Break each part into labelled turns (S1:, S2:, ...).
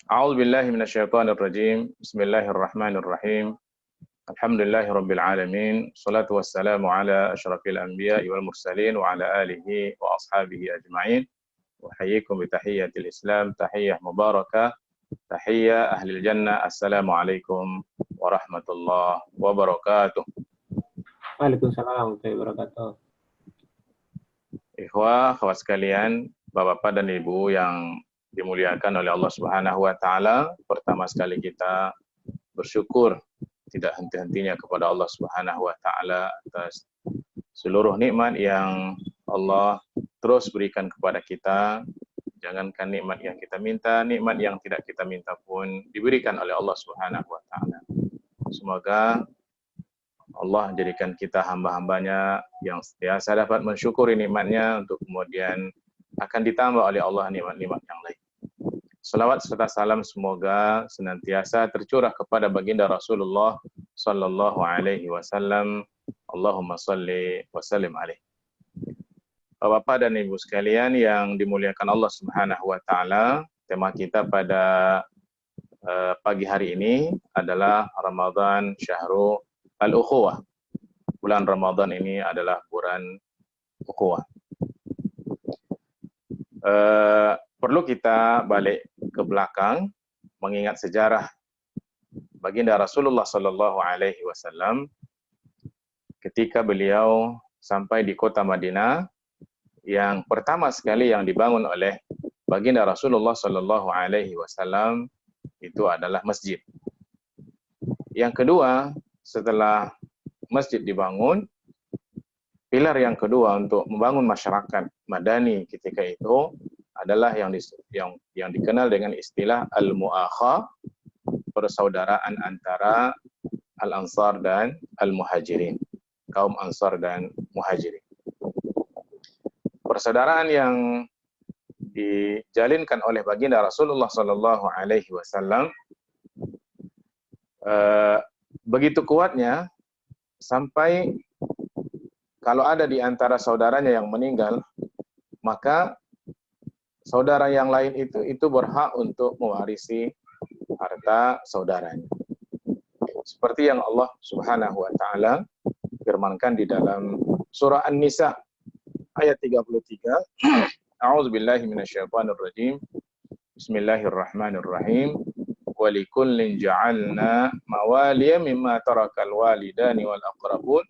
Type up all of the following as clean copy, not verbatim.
S1: A'udzu billahi minasyaitonir rajim. Bismillahirrahmanirrahim. Alhamdulillahi rabbil alamin. Shalatu wassalamu ala asyrafil anbiya'i wal mursalin wa ala alihi wa ashabihi ajma'in. Uhayyikum bi tahiyyatil Islam, tahiyyah mubarakah, tahiyyah ahlil jannah. Assalamualaikum warahmatullahi wabarakatuh.
S2: Waalaikumsalam warahmatullahi wabarakatuh.
S1: Ikhwah, akhwat sekalian, Bapak-bapak dan Ibu yang dimuliakan oleh Allah Subhanahu wa taala, pertama sekali kita bersyukur tidak henti-hentinya kepada Allah Subhanahu wa taala atas seluruh nikmat yang Allah terus berikan kepada kita. Jangankan nikmat yang kita minta, nikmat yang tidak kita minta pun diberikan oleh Allah Subhanahu wa taala. Semoga Allah jadikan kita hamba-hambanya yang sentiasa dapat mensyukuri nikmatnya untuk kemudian akan ditambah oleh Allah nikmat-nikmat yang lain. Salawat serta salam semoga senantiasa tercurah kepada baginda Rasulullah sallallahu alaihi wasallam. Allahumma salli wa sallim alaihi. Bapak dan Ibu sekalian yang dimuliakan Allah Subhanahu wa taala, tema kita pada pagi hari ini adalah Ramadan Syahrul Al-Ukhuwah. Bulan Ramadan ini adalah bulan ukhuwah. Perlu kita balik ke belakang mengingat sejarah baginda Rasulullah sallallahu alaihi wasallam ketika beliau sampai di kota Madinah. Yang pertama sekali yang dibangun oleh baginda Rasulullah sallallahu alaihi wasallam itu adalah masjid. Yang kedua, setelah masjid dibangun, pilar yang kedua untuk membangun masyarakat madani ketika itu adalah yang dikenal dengan istilah al-mu'akhah, persaudaraan antara al-ansar dan al-muhajirin, kaum ansar dan muhajirin. Persaudaraan yang dijalinkan oleh baginda Rasulullah sallallahu alaihi wasallam begitu kuatnya sampai kalau ada di antara saudaranya yang meninggal, maka saudara yang lain itu berhak untuk mewarisi harta saudaranya. Seperti yang Allah Subhanahu wa taala firmankan di dalam surah An-Nisa ayat 33. A'udzu billahi minasyaitonir rajim. Bismillahirrahmanirrahim. Walikullin ja'alna mawaliya mimma tarakal walidani wal aqrabun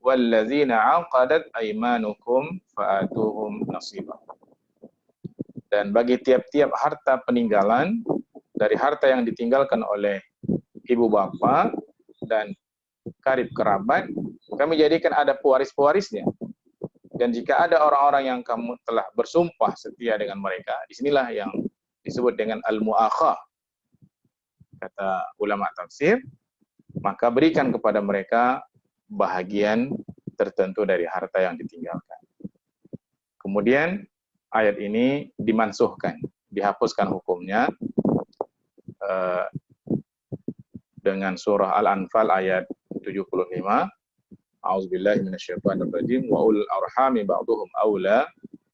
S1: wallazina 'aqadat aymanukum fa'atuhum nasibahum. Dan bagi tiap-tiap harta peninggalan dari harta yang ditinggalkan oleh ibu bapa dan karib kerabat, kami jadikan ada pewaris-pewarisnya. Dan jika ada orang-orang yang kamu telah bersumpah setia dengan mereka, disinilah yang disebut dengan al-mu'akhah, kata ulama tafsir, maka berikan kepada mereka bahagian tertentu dari harta yang ditinggalkan. Kemudian ayat ini dimansuhkan, dihapuskan hukumnya dengan surah Al-Anfal ayat 75. A'udzubillahi minasyaitonirrajim wa ulul arhami ba'duhum aula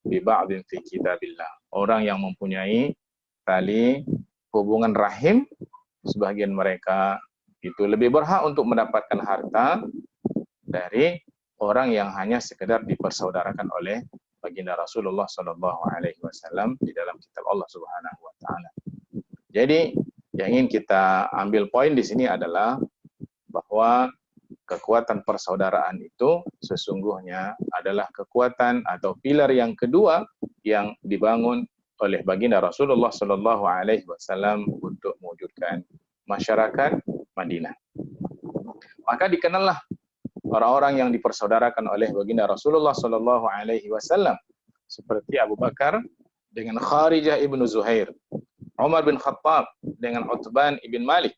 S1: bi ba'din fi kitabillah. Orang yang mempunyai tali hubungan rahim, sebagian mereka itu lebih berhak untuk mendapatkan harta dari orang yang hanya sekedar dipersaudarakan oleh baginda Rasulullah sallallahu alaihi wasallam di dalam kitab Allah Subhanahu wa taala. Jadi yang ingin kita ambil poin di sini adalah bahwa kekuatan persaudaraan itu sesungguhnya adalah kekuatan atau pilar yang kedua yang dibangun oleh baginda Rasulullah sallallahu alaihi wasallam untuk mewujudkan masyarakat Madinah. Maka dikenallah orang-orang yang dipersaudarakan oleh baginda Rasulullah sallallahu alaihi wasallam seperti Abu Bakar dengan Kharijah ibnu Zuhair, Umar bin Khattab dengan Uthman ibn Malik,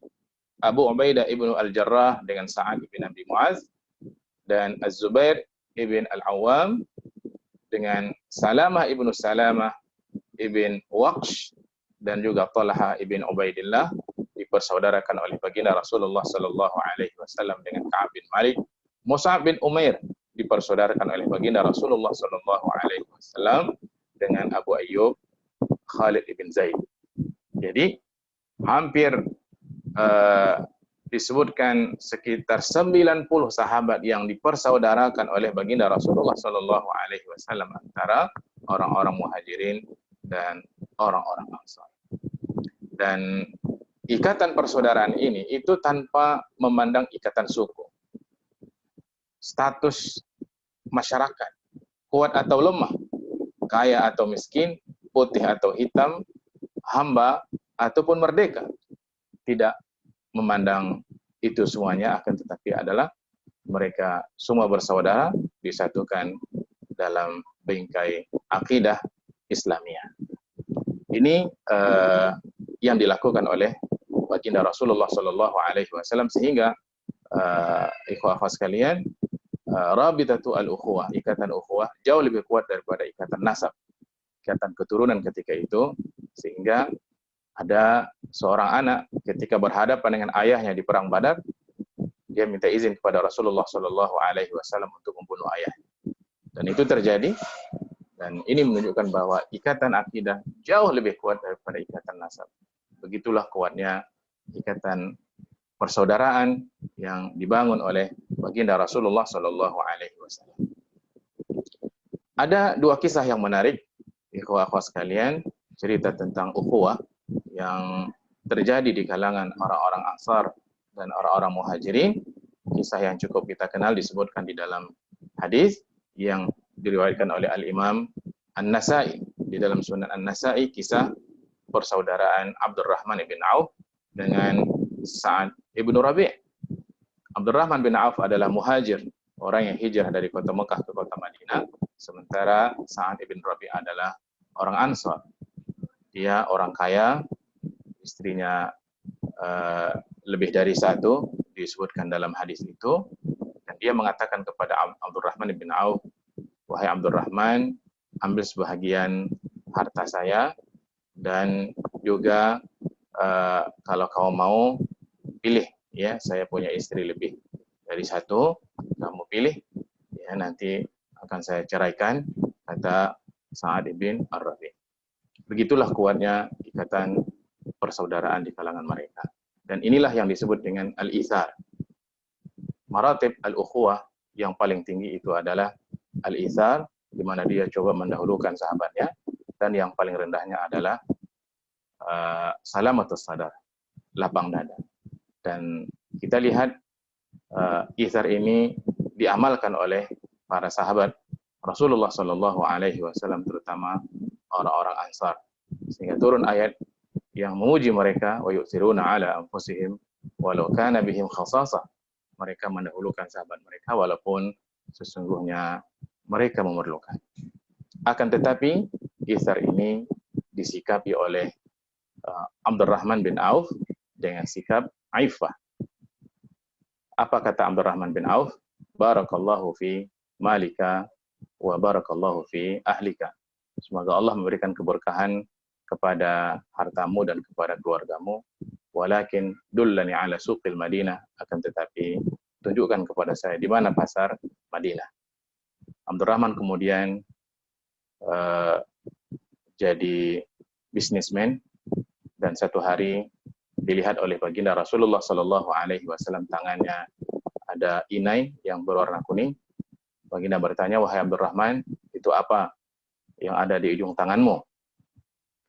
S1: Abu Ubaidah ibnu Al-Jarrah dengan Sa'ad ibn Abi Mu'az, dan Az-Zubair ibn Al-Awwam dengan Salamah ibnu Salamah ibn Waqsh, dan juga Talha ibn Ubaidillah dipersaudarakan oleh baginda Rasulullah sallallahu alaihi wasallam dengan Ka'ab bin Malik. Mus'ab bin Umair dipersaudarakan oleh baginda Rasulullah sallallahu alaihi wasallam dengan Abu Ayyub Khalid ibn Zaid. Jadi hampir disebutkan sekitar 90 sahabat yang dipersaudarakan oleh baginda Rasulullah Sallallahu Alaihi Wasallam antara orang-orang Muhajirin dan orang-orang Ansar. Dan ikatan persaudaraan ini itu tanpa memandang ikatan suku, status masyarakat, kuat atau lemah, kaya atau miskin, putih atau hitam, hamba ataupun merdeka. Tidak memandang itu semuanya, akan tetapi adalah mereka semua bersaudara disatukan dalam bingkai akidah Islamiyah. Ini yang dilakukan oleh baginda Rasulullah Sallallahu Alaihi Wasallam, sehingga ikhwah-ikhwah sekalian, rabitatu al-ukhuwah, ikatan ukhuwah jauh lebih kuat daripada ikatan nasab, ikatan keturunan ketika itu, sehingga ada seorang anak ketika berhadapan dengan ayahnya di perang Badar, dia minta izin kepada Rasulullah Sallallahu Alaihi Wasallam untuk membunuh ayahnya, dan itu terjadi. Dan ini menunjukkan bahwa ikatan akidah jauh lebih kuat daripada ikatan nasab. Begitulah kuatnya ikatan persaudaraan yang dibangun oleh baginda Rasulullah Sallallahu Alaihi Wasallam. Ada dua kisah yang menarik, ikhwah-ikhwah sekalian, cerita tentang ukhuwah yang terjadi di kalangan orang-orang Ansar dan orang-orang Muhajirin. Kisah yang cukup kita kenal disebutkan di dalam hadis yang diriwayatkan oleh Al-Imam An-Nasai di dalam Sunan An-Nasai, kisah persaudaraan Abdurrahman bin Auf dengan Sa'ad ibn Rabi'. Abdurrahman bin Auf adalah muhajir, orang yang hijrah dari kota Mekah ke kota Madinah, sementara Sa'ad ibn Rabi' adalah orang Ansar. Dia orang kaya, istrinya lebih dari satu, disebutkan dalam hadis itu, dan dia mengatakan kepada Abdurrahman bin Auf, wahai Abdurrahman, ambil sebahagian harta saya, dan juga kalau kau mau pilih, ya, saya punya istri lebih dari satu, kamu pilih, ya, nanti akan saya ceraikan, kata Sa'ad bin Ar-Rabi'. Begitulah kuatnya ikatan persaudaraan di kalangan mereka. Dan inilah yang disebut dengan al-ithar. Maratib al-ukhuwah yang paling tinggi itu adalah al-ithar, di mana dia coba mendahulukan sahabatnya, dan yang paling rendahnya adalah salamatus sadar, lapang dada. Dan kita lihat ithar ini diamalkan oleh para sahabat Rasulullah Sallallahu Alaihi Wasallam, terutama orang-orang Ansar, sehingga turun ayat yang memuji mereka, wa yu'thiruna ala anfusihim walau kana bihim khasasah. Mereka mendahulukan sahabat mereka walaupun sesungguhnya mereka memerlukan. Akan tetapi ithar ini disikapi oleh Abdurrahman bin Auf dengan sikap aifah. Apa kata Abdurrahman bin Auf? Barakallahu fi malika wa barakallahu fi ahlika. Semoga Allah memberikan keberkahan kepada hartamu dan kepada keluargamu. Walakin dullani ala suqil Madinah, akan tetapi tunjukkan kepada saya di mana pasar Madinah. Abdurrahman kemudian jadi bisnismen, dan satu hari dilihat oleh baginda Rasulullah Sallallahu Alaihi Wasallam, tangannya ada inai yang berwarna kuning. Baginda bertanya, wahai Abdurrahman, itu apa yang ada di ujung tanganmu?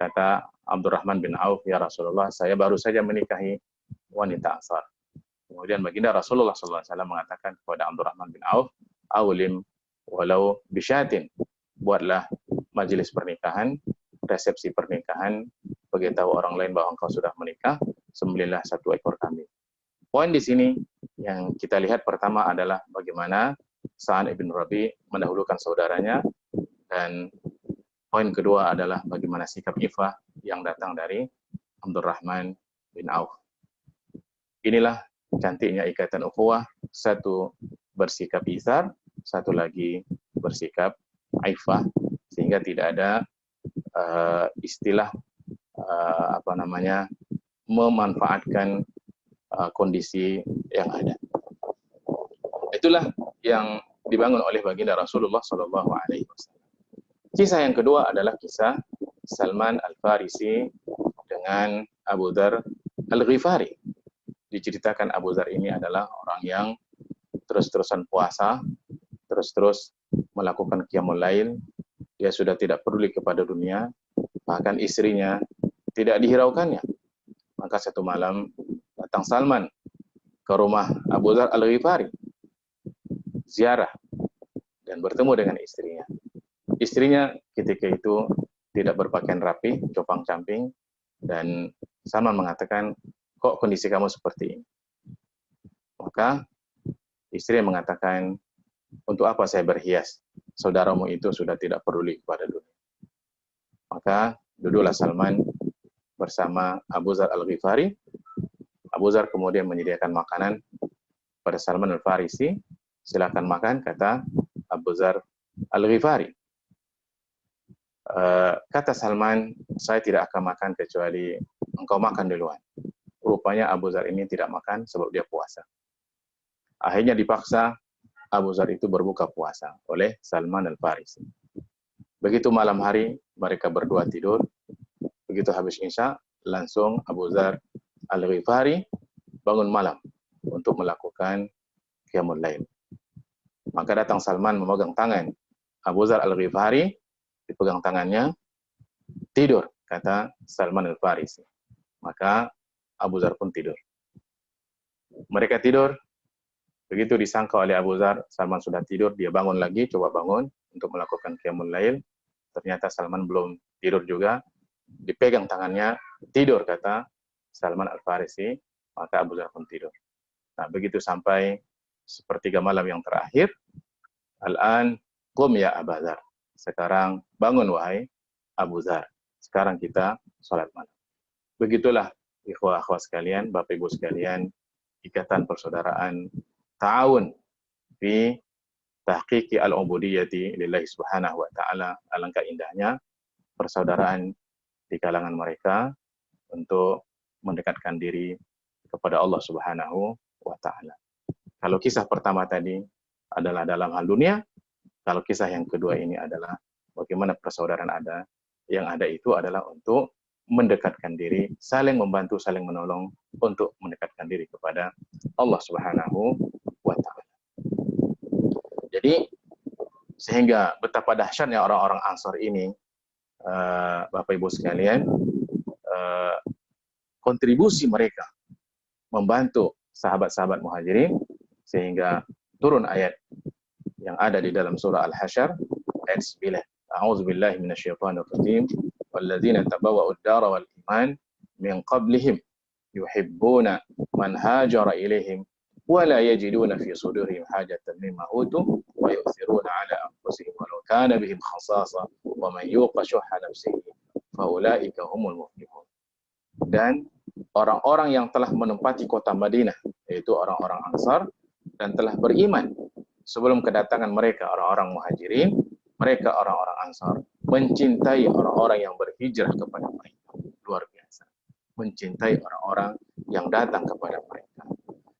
S1: Kata Abdurrahman bin Auf, ya Rasulullah, saya baru saja menikahi wanita Ansar. Kemudian baginda Rasulullah SAW mengatakan kepada Abdurrahman bin Auf, awlim walau bisyatin, buatlah majelis pernikahan, resepsi pernikahan, beritahu orang lain bahwa engkau sudah menikah, sembelihlah satu ekor kambing. Poin di sini yang kita lihat pertama adalah bagaimana Sa'ad ibn Rabi' mendahulukan saudaranya, dan poin kedua adalah bagaimana sikap ifah yang datang dari Abdurrahman bin Auf. Inilah cantiknya ikatan ukhuwah, satu bersikap ithar, satu lagi bersikap ifah, sehingga tidak ada istilah memanfaatkan kondisi yang ada. Itulah yang dibangun oleh baginda Rasulullah Sallallahu Alaihi Wasallam. Kisah yang kedua adalah kisah Salman Al-Farisi dengan Abu Dzar Al-Ghifari. Diceritakan Abu Dzar ini adalah orang yang terus-terusan puasa, terus-terus melakukan qiyamul lail. Dia sudah tidak peduli kepada dunia, bahkan istrinya tidak dihiraukannya. Maka satu malam datang Salman ke rumah Abu Dzar Al-Ghifari, ziarah dan bertemu dengan istrinya. Istrinya ketika itu tidak berpakaian rapi, compang-camping, dan Salman mengatakan, kok kondisi kamu seperti ini? Maka istri mengatakan, untuk apa saya berhias? Saudaramu itu sudah tidak peduli kepada dunia. Maka duduklah Salman bersama Abu Dzar Al-Ghifari. Abu Dzar kemudian menyediakan makanan pada Salman Al-Farisi. Silakan makan, kata Abu Dzar Al-Ghifari. Kata Salman, saya tidak akan makan kecuali engkau makan duluan. Rupanya Abu Dzar ini tidak makan sebab dia puasa. Akhirnya dipaksa Abu Dzar itu berbuka puasa oleh Salman Al-Farisi. Begitu malam hari, mereka berdua tidur. Begitu habis Isya, langsung Abu Dzar Al-Ghifari bangun malam untuk melakukan qiyamul lail. Maka datang Salman memegang tangan Abu Dzar Al-Ghifari, dipegang tangannya, tidur, kata Salman Al-Farisi. Maka Abu Dzar pun tidur. Mereka tidur, begitu disangka oleh Abu Dzar, Salman sudah tidur, dia bangun lagi, coba bangun untuk melakukan qiyamul lail. Ternyata Salman belum tidur juga, dipegang tangannya, tidur, kata Salman Al-Farisi, maka Abu Dzar pun tidur. Nah, begitu sampai sepertiga malam yang terakhir, Al-an qum ya Abu Dzar. Sekarang bangun wahai Abu Dzar. Sekarang kita sholat malam. Begitulah ikhwah-akhwat sekalian, Bapak Ibu sekalian, ikatan persaudaraan ta'awun fi tahqiqi al-ubudiyyati lillahi subhanahu wa ta'ala. Alangkah indahnya persaudaraan di kalangan mereka untuk mendekatkan diri kepada Allah subhanahu wa ta'ala. Kalau kisah pertama tadi adalah dalam hal dunia, kalau kisah yang kedua ini adalah bagaimana persaudaraan ada, yang ada itu adalah untuk mendekatkan diri, saling membantu, saling menolong untuk mendekatkan diri kepada Allah Subhanahu wa ta'ala. Jadi sehingga betapa dahsyatnya orang-orang Ansor ini, Bapak Ibu sekalian, kontribusi mereka membantu sahabat-sahabat Muhajirin sehingga turun ayat yang ada di dalam surah Al-Hasyr ayat 9. A'udzubillahi minasyaitonir rajim. Walladzina tabawwa'ud dara wal iman min qablihim yuhibbuna man hajara ilaihim wa la yajiduna fi sudurihim hajatan mimma utu wa yu'thiruna 'ala anfusihim walau kana bihim khasasa wa man yuqa shuhha nafsihi fa ulaika humul muflihun. Dan orang-orang yang telah menempati kota Madinah, yaitu orang-orang Ansar, dan telah beriman sebelum kedatangan mereka orang-orang Muhajirin, mereka orang-orang Ansar mencintai orang-orang yang berhijrah kepada mereka. Luar biasa. Mencintai orang-orang yang datang kepada mereka.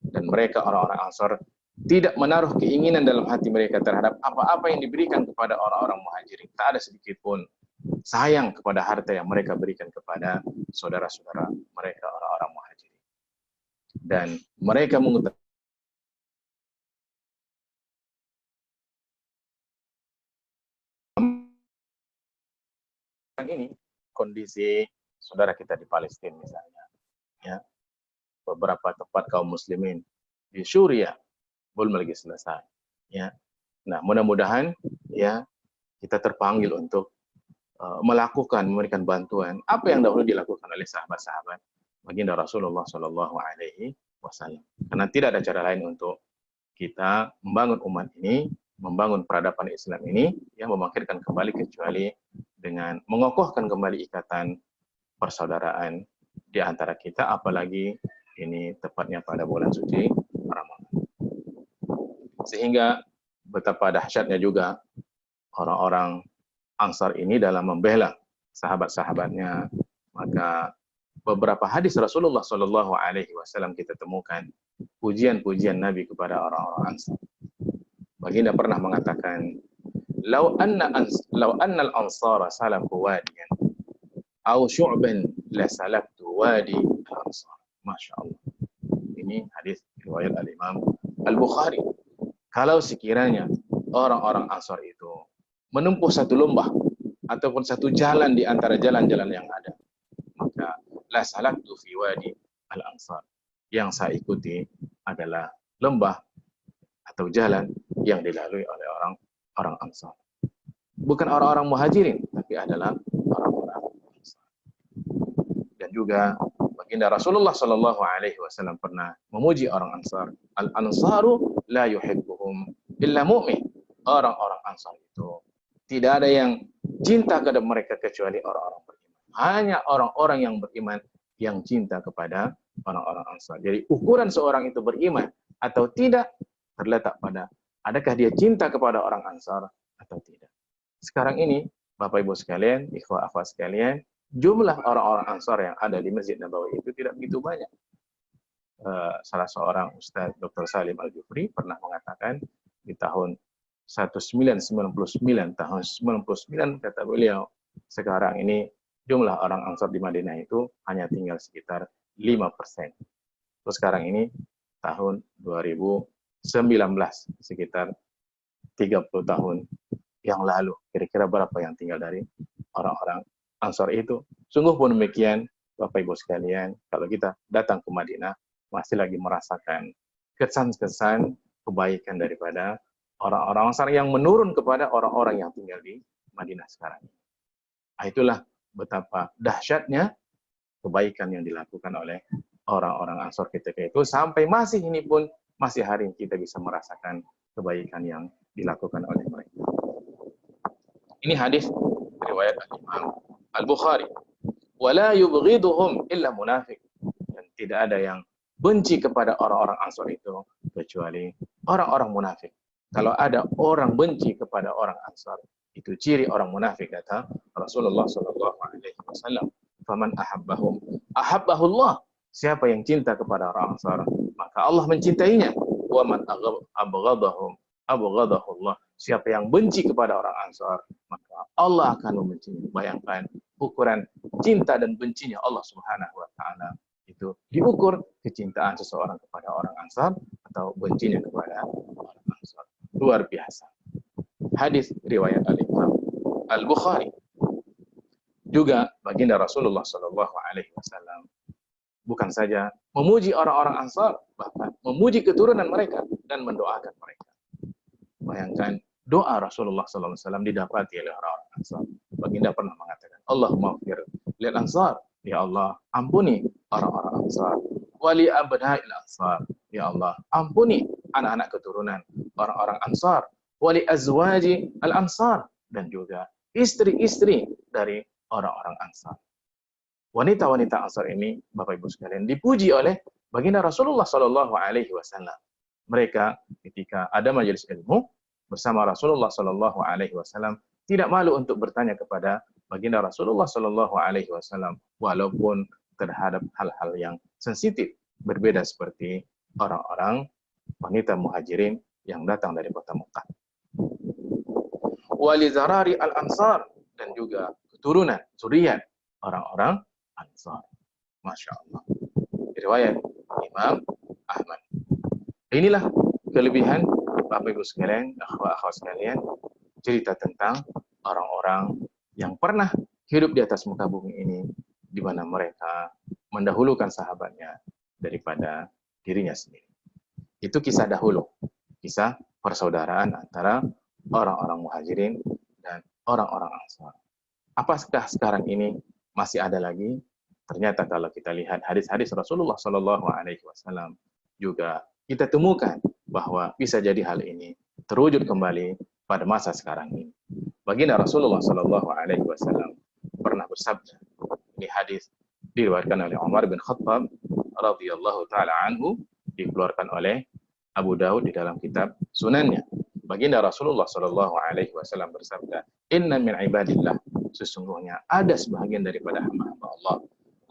S1: Dan mereka orang-orang Ansar tidak menaruh keinginan dalam hati mereka terhadap apa-apa yang diberikan kepada orang-orang Muhajirin. Tak ada sedikit pun sayang kepada harta yang mereka berikan kepada saudara-saudara mereka orang-orang Muhajirin. Dan mereka mengutamakan ini kondisi saudara kita di Palestina misalnya, ya, beberapa tempat kaum muslimin di Suriah belum lagi selesai, ya. Nah, mudah-mudahan ya kita terpanggil untuk memberikan bantuan apa yang dahulu dilakukan oleh sahabat-sahabat baginda Rasulullah Shallallahu Alaihi Wasallam. Karena tidak ada cara lain untuk kita membangun umat ini, membangun peradaban Islam ini, yang membangkitkan kembali kecuali dengan mengokohkan kembali ikatan persaudaraan di antara kita, apalagi ini tepatnya pada bulan suci Ramadan. Sehingga betapa dahsyatnya juga orang-orang Ansar ini dalam membela sahabat-sahabatnya. Maka beberapa hadis Rasulullah Shallallahu Alaihi Wasallam kita temukan pujian-pujian Nabi kepada orang-orang Ansar. Baginda pernah mengatakan, "Lau anna al-ansara salaku wadiyan, aw syu'ban la salaktu wadi al-ansar, Masya Allah. Ini hadis riwayat Al-Imam Al-Bukhari. Kalau sekiranya orang-orang Ansar itu menempuh satu lembah ataupun satu jalan di antara jalan-jalan yang ada, maka la salaktu fi wadi al-Ansar. Yang saya ikuti adalah lembah atau jalan yang dilalui oleh orang Ansar. Bukan orang-orang Muhajirin, tapi adalah orang-orang Ansar. Dan juga baginda Rasulullah Shallallahu Alaihi Wasallam pernah memuji orang Ansar. Al-Ansaru la yuhibbuhum illa mu'min. Orang-orang Ansar itu tidak ada yang cinta kepada mereka kecuali orang-orang beriman. Hanya orang-orang yang beriman yang cinta kepada orang-orang Ansar. Jadi ukuran seorang itu beriman atau tidak terletak pada adakah dia cinta kepada orang Ansar atau tidak. Sekarang ini, Bapak Ibu sekalian, ikhwah akhwat sekalian, jumlah orang-orang Ansar yang ada di Masjid Nabawi itu tidak begitu banyak. Salah seorang Ustaz Dr. Salim Al-Jufri pernah mengatakan di tahun 1999, tahun 99 kata beliau, sekarang ini jumlah orang Ansar di Madinah itu hanya tinggal sekitar 5%. Terus sekarang ini tahun 2019, sekitar 30 tahun yang lalu, kira-kira berapa yang tinggal dari orang-orang Ansar itu. Sungguh pun demikian, Bapak Ibu sekalian, kalau kita datang ke Madinah, masih lagi merasakan kesan-kesan kebaikan daripada orang-orang Ansar yang menurun kepada orang-orang yang tinggal di Madinah sekarang. Nah, itulah betapa dahsyatnya kebaikan yang dilakukan oleh orang-orang Ansar ketika itu, sampai masih ini pun, masih hari ini kita bisa merasakan kebaikan yang dilakukan oleh mereka. Ini hadis riwayat Al-Imam Al-Bukhari. Wala yubghiduhum illa munafiq. Dan tidak ada yang benci kepada orang-orang Ansar itu kecuali orang-orang munafik. Kalau ada orang benci kepada orang Ansar, itu ciri orang munafik, kata Rasulullah sallallahu alaihi wasallam. Faman ahabbahum ahabbahullah. Siapa yang cinta kepada orang Ansar, maka Allah mencintainya. Wa man abghadahum abghadahullah. Siapa yang benci kepada orang Ansar, maka Allah akan membencinya. Bayangkan ukuran cinta dan bencinya Allah Subhanahu wa taala itu diukur kecintaan seseorang kepada orang Ansar atau bencinya kepada orang Ansar. Luar biasa. Hadis riwayat Al-Imam Al-Bukhari. Juga baginda Rasulullah sallallahu alaihi wasallam bukan saja memuji orang-orang Ansar, bahkan memuji keturunan mereka dan mendoakan mereka. Bayangkan doa Rasulullah SAW didapati oleh orang-orang Ansar. Baginda pernah mengatakan, Allahumma ighfir lil Ansar, ya Allah ampuni orang-orang Ansar. Wali abna'il Ansar, ya Allah ampuni anak-anak keturunan orang-orang Ansar. Wali azwaji al-Ansar, dan juga istri-istri dari orang-orang Ansar. Wanita-wanita Ansar ini, Bapak Ibu sekalian, dipuji oleh baginda Rasulullah SAW. Mereka ketika ada majelis ilmu bersama Rasulullah SAW tidak malu untuk bertanya kepada baginda Rasulullah SAW, walaupun terhadap hal-hal yang sensitif, berbeda seperti orang-orang wanita Muhajirin yang datang dari kota Mekah. Wali zarari al-Ansar, dan juga keturunan zuriat orang-orang Ansar. Masya Allah. Riwayat Imam Ahmad. Inilah kelebihan Bapak Ibu sekalian, akhwat-akhwat sekalian, cerita tentang orang-orang yang pernah hidup di atas muka bumi ini, di mana mereka mendahulukan sahabatnya daripada dirinya sendiri. Itu kisah dahulu, kisah persaudaraan antara orang-orang Muhajirin dan orang-orang Ansar. Apakah sekarang ini masih ada lagi? Ternyata kalau kita lihat hadis-hadis Rasulullah SAW juga kita temukan bahwa bisa jadi hal ini terwujud kembali pada masa sekarang ini. Baginda Rasulullah SAW pernah bersabda, ini hadis diriwayatkan oleh Umar bin Khattab radhiyallahu taala anhu, dikeluarkan oleh Abu Daud di dalam kitab Sunannya. Baginda Rasulullah SAW bersabda, Inna min ibadillah, sesungguhnya ada sebahagian daripada hamba-hamba Allah,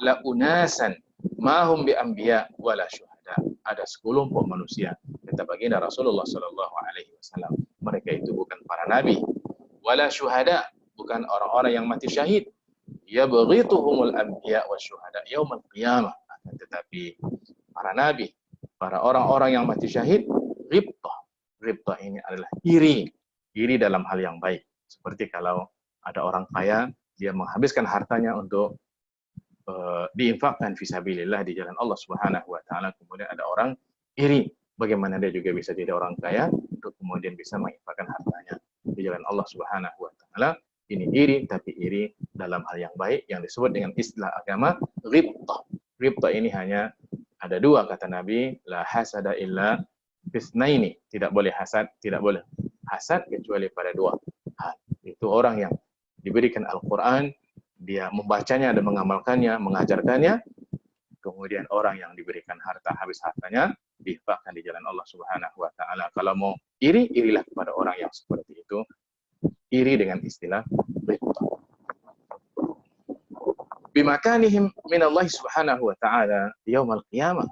S1: la unasan mahum bi anbiya wala syuhada. Ada sekelompok manusia, kata baginda Rasulullah SAW, mereka itu bukan para nabi, wala syuhada, bukan orang-orang yang mati syahid. Yabghituhumul anbiya wa syuhada yaumal qiyamah. Tetapi para nabi, para orang-orang yang mati syahid, ghibtah. Ghibtah ini adalah iri dalam hal yang baik. Seperti kalau ada orang kaya, dia menghabiskan hartanya untuk diinfakkan fisabilillah di jalan Allah Subhanahu wa taala. Kemudian ada orang iri, bagaimana dia juga bisa jadi orang kaya untuk kemudian bisa menginfakkan hartanya di jalan Allah Subhanahu wa taala. Ini iri, tapi iri dalam hal yang baik yang disebut dengan istilah agama ghibtah. Ghibtah ini hanya ada dua kata Nabi, la hasada illa bisnaini. Tidak boleh hasad kecuali pada dua hal. Itu orang yang diberikan Al-Quran, dia membacanya dan mengamalkannya, mengajarkannya. Kemudian orang yang diberikan harta, habis hartanya diinfakkan di jalan Allah Subhanahu wa taala. Kalau mau iri, irilah kepada orang yang seperti itu. Iri dengan istilah ghibtah. Bimakanihim minallahi Subhanahu wa taala yaumil qiyamah.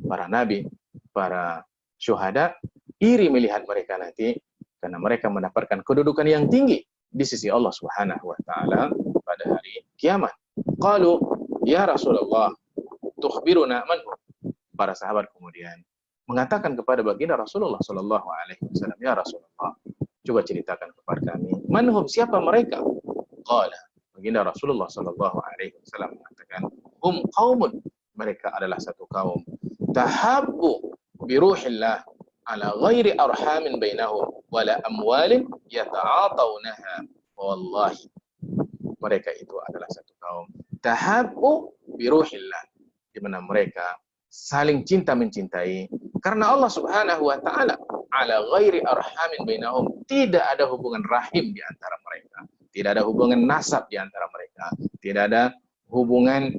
S1: Para nabi, para syuhada iri melihat mereka nanti karena mereka mendapatkan kedudukan yang tinggi di sisi Allah Subhanahu wa taala pada hari kiamat. Qalu ya Rasulullah tukhbiruna man hum. Para sahabat kemudian mengatakan kepada baginda Rasulullah sallallahu alaihi wasallam, ya Rasulullah, coba ceritakan kepada kami, manhum, siapa mereka? Qala, baginda Rasulullah sallallahu alaihi wasallam mengatakan, hum qaumun, mereka adalah satu kaum, tahabbu bi ruhillah ala ghairi arhamin bainahum wala amwalin yata'atawnaha. Wallahi, mereka itu adalah satu kaum tahabbu bi ruhillah, di mana mereka saling cinta mencintai karena Allah Subhanahu wa taala, ala ghairi arhamin bainahum, tidak ada hubungan rahim di antara mereka, tidak ada hubungan nasab di antara mereka, tidak ada hubungan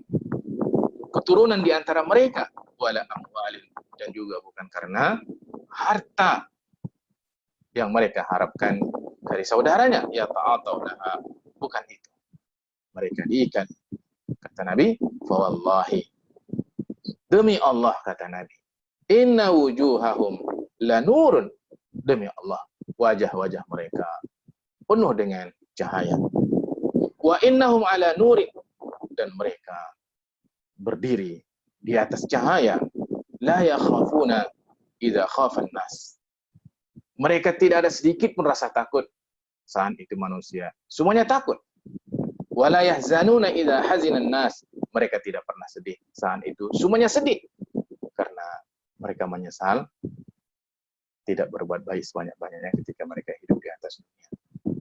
S1: keturunan di antara mereka, wala amwalin, dan juga bukan karena harta yang mereka harapkan dari saudaranya, ya ta'atawnaha, bukan itu. Mereka diikat. Kata Nabi, fa wallahi, demi Allah, kata Nabi, inna wujuhahum lanurun, demi Allah, wajah-wajah mereka penuh dengan cahaya. Wa innahum ala nurin, dan mereka berdiri di atas cahaya. La yakhafuna idza khafan nas. Mereka tidak ada sedikit pun rasa takut saat itu manusia. Semuanya takut. Wala yahzanuna idza hazinan nas. Mereka tidak pernah sedih saat itu. Semuanya sedih karena mereka menyesal tidak berbuat baik sebanyak-banyaknya ketika mereka hidup di atas dunia.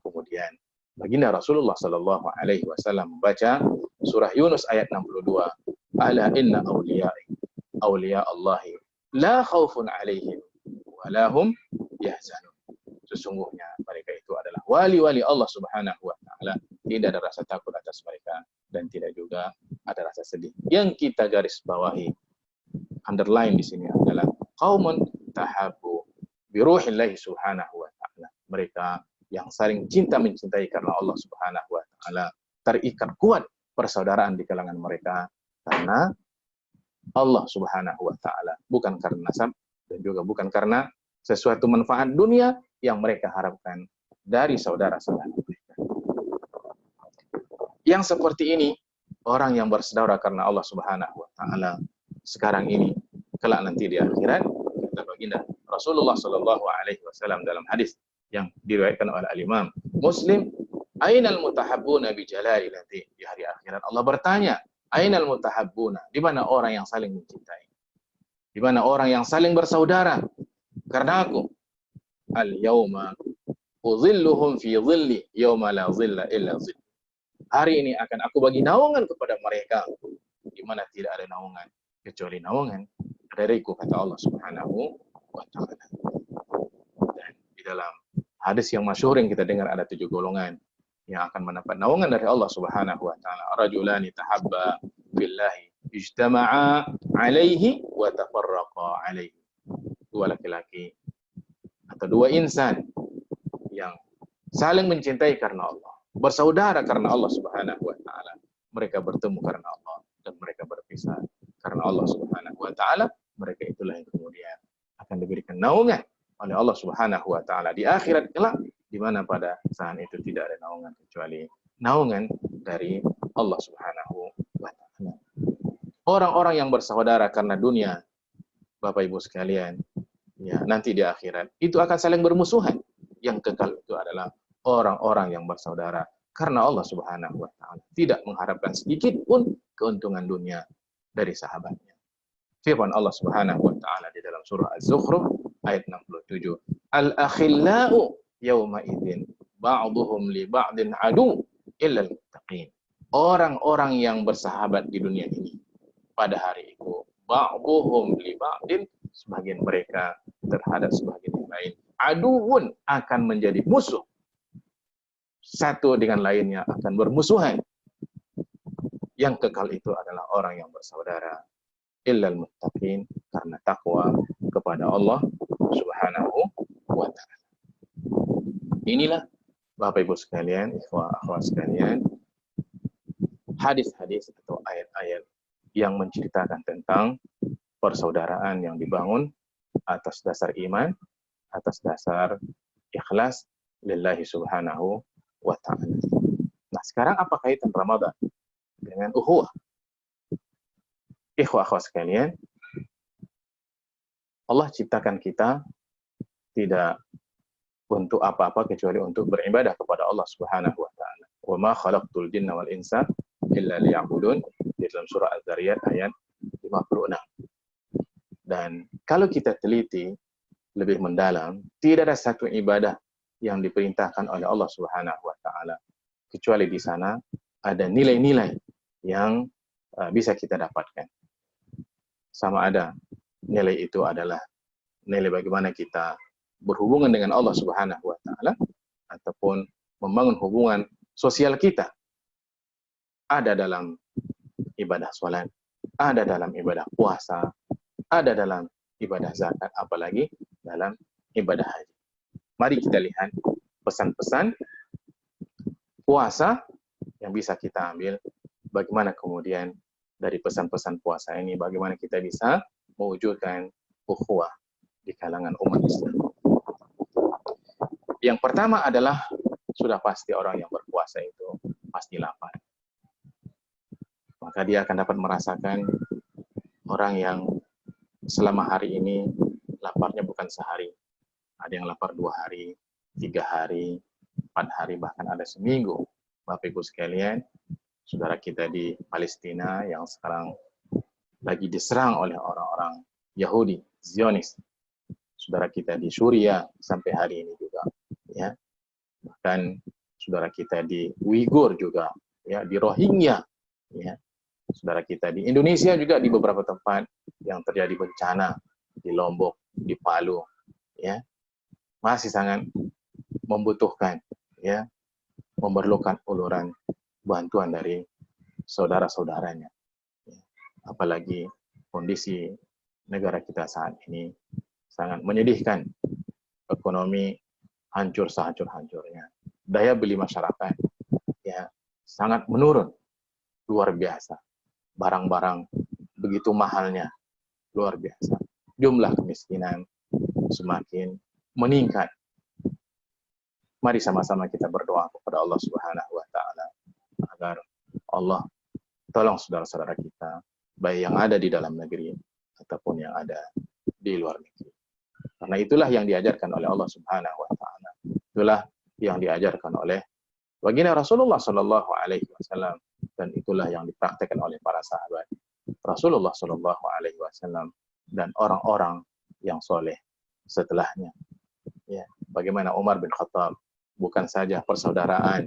S1: Kemudian baginda Rasulullah sallallahu alaihi wasallam membaca surah Yunus ayat 62. Ala inna awliya Allahi la khaufun alaihim wa lahum yahzanun. Sesungguhnya mereka itu adalah wali-wali Allah Subhanahu wa taala, tidak ada rasa takut atas mereka dan tidak juga ada rasa sedih. Yang kita garis bawahi, underline di sini adalah qaumun tahabbu bi ruhillahi subhanahu wa ta'ala. Mereka yang saling cinta mencintai karena Allah Subhanahu wa taala, terikat kuat persaudaraan di kalangan mereka karena Allah Subhanahu wa taala, bukan karena nasab dan juga bukan karena sesuatu manfaat dunia yang mereka harapkan dari saudara-saudara mereka. Yang seperti ini, orang yang bersaudara karena Allah Subhanahu wa taala sekarang ini, kelak nanti di akhirat, kata baginda Rasulullah sallallahu alaihi wasallam dalam hadis yang diriwayatkan oleh Al-Imam Muslim, ainal mutahabbuna bi jalali, nanti di hari akhirat Allah bertanya, ainal mutahabbuna, di mana orang yang saling mencintai? Di mana orang yang saling bersaudara karena aku? Al-yauma uzilluhum fi dhilli yauma la dhilla illa dhill. Hari ini akan aku bagi naungan kepada mereka di mana tidak ada naungan kecuali naungan dariku, kata Allah Subhanahu wa taala. Dan di dalam hadis yang masyhur yang kita dengar ada 7 golongan yang akan mendapat naungan dari Allah Subhanahu wa taala. Rajulani tahabba billahi ijtama'a alaihi wa tafarraqa alaihi. Dua laki-laki atau dua insan yang saling mencintai karena Allah, bersaudara karena Allah Subhanahu wa taala. Mereka bertemu karena Allah dan mereka berpisah karena Allah Subhanahu wa taala. Mereka itulah yang kemudian akan diberikan naungan oleh Allah Subhanahu wa taala di akhirat kelak, di mana pada saat itu tidak ada naungan kecuali naungan dari Allah Subhanahu wa taala. Orang-orang yang bersaudara karena dunia, Bapak Ibu sekalian, ya, nanti di akhirat itu akan saling bermusuhan. Yang kekal itu adalah orang-orang yang bersaudara karena Allah Subhanahu wa taala tidak mengharapkan sedikit pun keuntungan dunia dari sahabatnya. Firman Allah Subhanahu wa taala di dalam surah Az-Zukhruf ayat 67, "Al-akhillau yauma idzin ba'dhum li ba'din adu illa al-muttaqin." Orang-orang yang bersahabat di dunia ini pada hari itu, ba'dhum li ba'din, sebagian mereka terhadap sebagian yang lain, aduun, akan menjadi musuh. Satu dengan lainnya akan bermusuhan. Yang kekal itu adalah orang yang bersaudara, illal muttaqin, karena takwa kepada Allah Subhanahu wa taala. Inilah Bapak Ibu sekalian, ikhwah akhwat sekalian, hadis-hadis atau ayat-ayat yang menceritakan tentang persaudaraan yang dibangun atas dasar iman, atas dasar ikhlas lillahi subhanahu wa ta'ala. Nah, sekarang apa kaitan Ramadan dengan ukhuwah? Ikhwah akhwat sekalian, Allah ciptakan kita tidak untuk apa-apa kecuali untuk beribadah kepada Allah Subhanahu wa taala. Wa ma khalaqtul jinna wal insa illa liya'budun, di dalam surah Az-Zariyat ayat 56. Dan kalau kita teliti lebih mendalam, tidak ada satu ibadah yang diperintahkan oleh Allah Subhanahu wa taala kecuali di sana ada nilai-nilai yang bisa kita dapatkan. Sama ada nilai itu adalah nilai bagaimana kita berhubungan dengan Allah Subhanahu wa taala ataupun membangun hubungan sosial kita. Ada dalam ibadah sholat, ada dalam ibadah puasa, ada dalam ibadah zakat, apalagi dalam ibadah haji. Mari kita lihat pesan-pesan puasa yang bisa kita ambil. Bagaimana kemudian dari pesan-pesan puasa ini, bagaimana kita bisa mewujudkan ukhuwah di kalangan umat Islam. Yang pertama adalah, sudah pasti orang yang berpuasa itu pasti lapar. Maka dia akan dapat merasakan orang yang selama hari ini laparnya bukan sehari. Ada yang lapar 2 hari, 3 hari, 4 hari, bahkan ada seminggu. Bapak Ibu sekalian, saudara kita di Palestina yang sekarang lagi diserang oleh orang-orang Yahudi, Zionis. Saudara kita di Suriah sampai hari ini juga, ya. Bahkan saudara kita di Uighur juga, ya, di Rohingya, ya. Saudara kita di Indonesia juga di beberapa tempat yang terjadi bencana, di Lombok, di Palu, ya, masih sangat membutuhkan, ya, memerlukan uluran bantuan dari saudara-saudaranya. Apalagi kondisi negara kita saat ini sangat menyedihkan. Ekonomi hancur sehancur-hancurnya. Daya beli masyarakat, ya, sangat menurun, luar biasa. Barang-barang begitu mahalnya, luar biasa. Jumlah kemiskinan semakin meningkat. Mari sama-sama kita berdoa kepada Allah Subhanahu wa taala agar Allah tolong saudara-saudara kita, baik yang ada di dalam negeri ataupun yang ada di luar negeri. Karena itulah yang diajarkan oleh Allah Subhanahu wa taala. Itulah yang diajarkan oleh baginda Rasulullah sallallahu alaihi wasallam, dan itulah yang dipraktikkan oleh para sahabat Rasulullah sallallahu alaihi wasallam dan orang-orang yang soleh setelahnya. Ya, bagaimana Umar bin Khattab, bukan saja persaudaraan,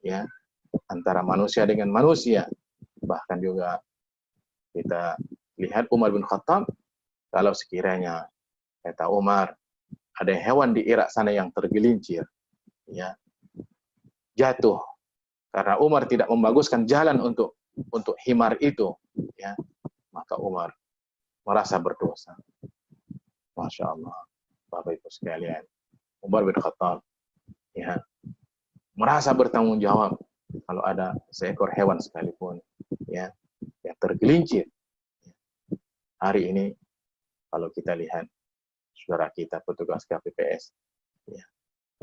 S1: ya, antara manusia dengan manusia, bahkan juga kita lihat Umar bin Khattab, kalau sekiranya kata Umar ada hewan di Irak sana yang tergelincir, ya, jatuh karena Umar tidak membaguskan jalan untuk himar itu, ya, maka Umar merasa berdosa. Masya Allah, Bapak Ibu sekalian, Umar bin Khattab, ya, merasa bertanggung jawab kalau ada seekor hewan sekalipun, ya, yang tergelincir. Hari ini kalau kita lihat saudara kita petugas KPPS, ya,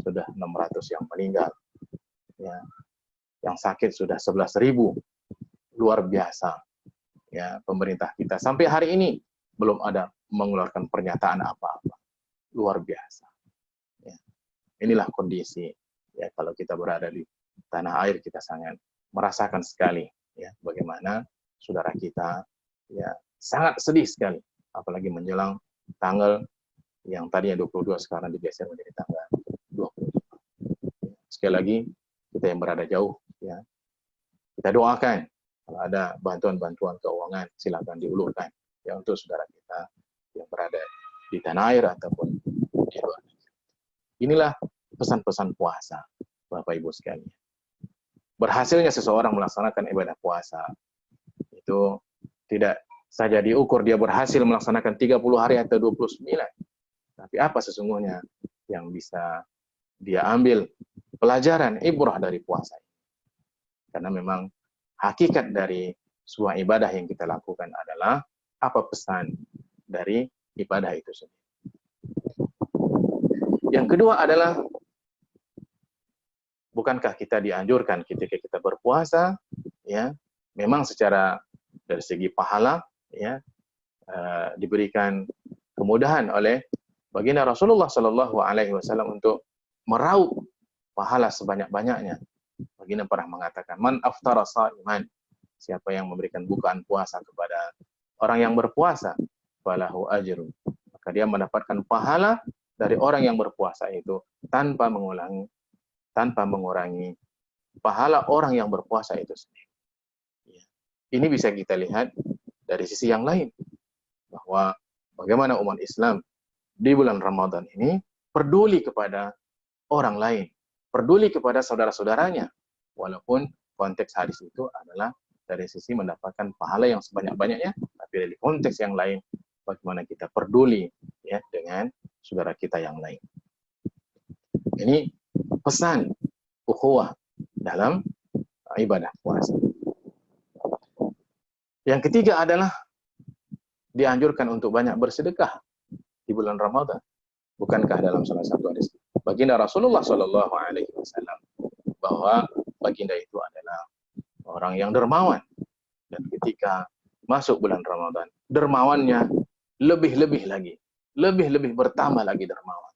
S1: sudah 600 yang meninggal, ya, yang sakit sudah 11.000, luar biasa, ya pemerintah kita sampai hari ini belum ada mengeluarkan pernyataan apa-apa. Luar biasa. Ya. Inilah kondisi ya kalau kita berada di tanah air, kita sangat merasakan sekali ya bagaimana saudara kita ya sangat sedih sekali, apalagi menjelang tanggal yang tadinya 22 sekarang digeser menjadi tanggal 25. Sekali lagi kita yang berada jauh ya, kita doakan kalau ada bantuan-bantuan keuangan silakan diulurkan ya untuk saudara kita yang berada di tanah air ataupun di luar negeri. Inilah pesan-pesan puasa, Bapak Ibu sekalian. Berhasilnya seseorang melaksanakan ibadah puasa itu tidak saja diukur dia berhasil melaksanakan 30 hari atau 29, tapi apa sesungguhnya yang bisa dia ambil pelajaran ibrah dari puasa ini. Karena memang hakikat dari sebuah ibadah yang kita lakukan adalah apa pesan dari ibadah itu sendiri. Yang kedua adalah, bukankah kita dianjurkan ketika kita berpuasa, ya, memang secara dari segi pahala, ya, diberikan kemudahan oleh baginda Rasulullah Shallallahu Alaihi Wasallam untuk meraup pahala sebanyak-banyaknya. Baginda pernah mengatakan, man aftara sha'iman, siapa yang memberikan bukaan puasa kepada orang yang berpuasa, falahu ajrun, maka dia mendapatkan pahala dari orang yang berpuasa itu tanpa mengurangi pahala orang yang berpuasa itu sendiri. Ini bisa kita lihat dari sisi yang lain, bahwa bagaimana umat Islam di bulan Ramadan ini peduli kepada orang lain, peduli kepada saudara-saudaranya, walaupun konteks hadis itu adalah dari sisi mendapatkan pahala yang sebanyak-banyaknya, tapi dari konteks yang lain, bagaimana kita peduli ya dengan saudara kita yang lain. Ini pesan ukhuwah dalam ibadah puasa. Yang ketiga adalah dianjurkan untuk banyak bersedekah di bulan Ramadan. Bukankah dalam salah satu hadis baginda Rasulullah Shallallahu Alaihi Wasallam bahwa baginda itu adalah orang yang dermawan, dan ketika masuk bulan Ramadan dermawannya lebih-lebih lagi, lebih bertambah lagi dermawan.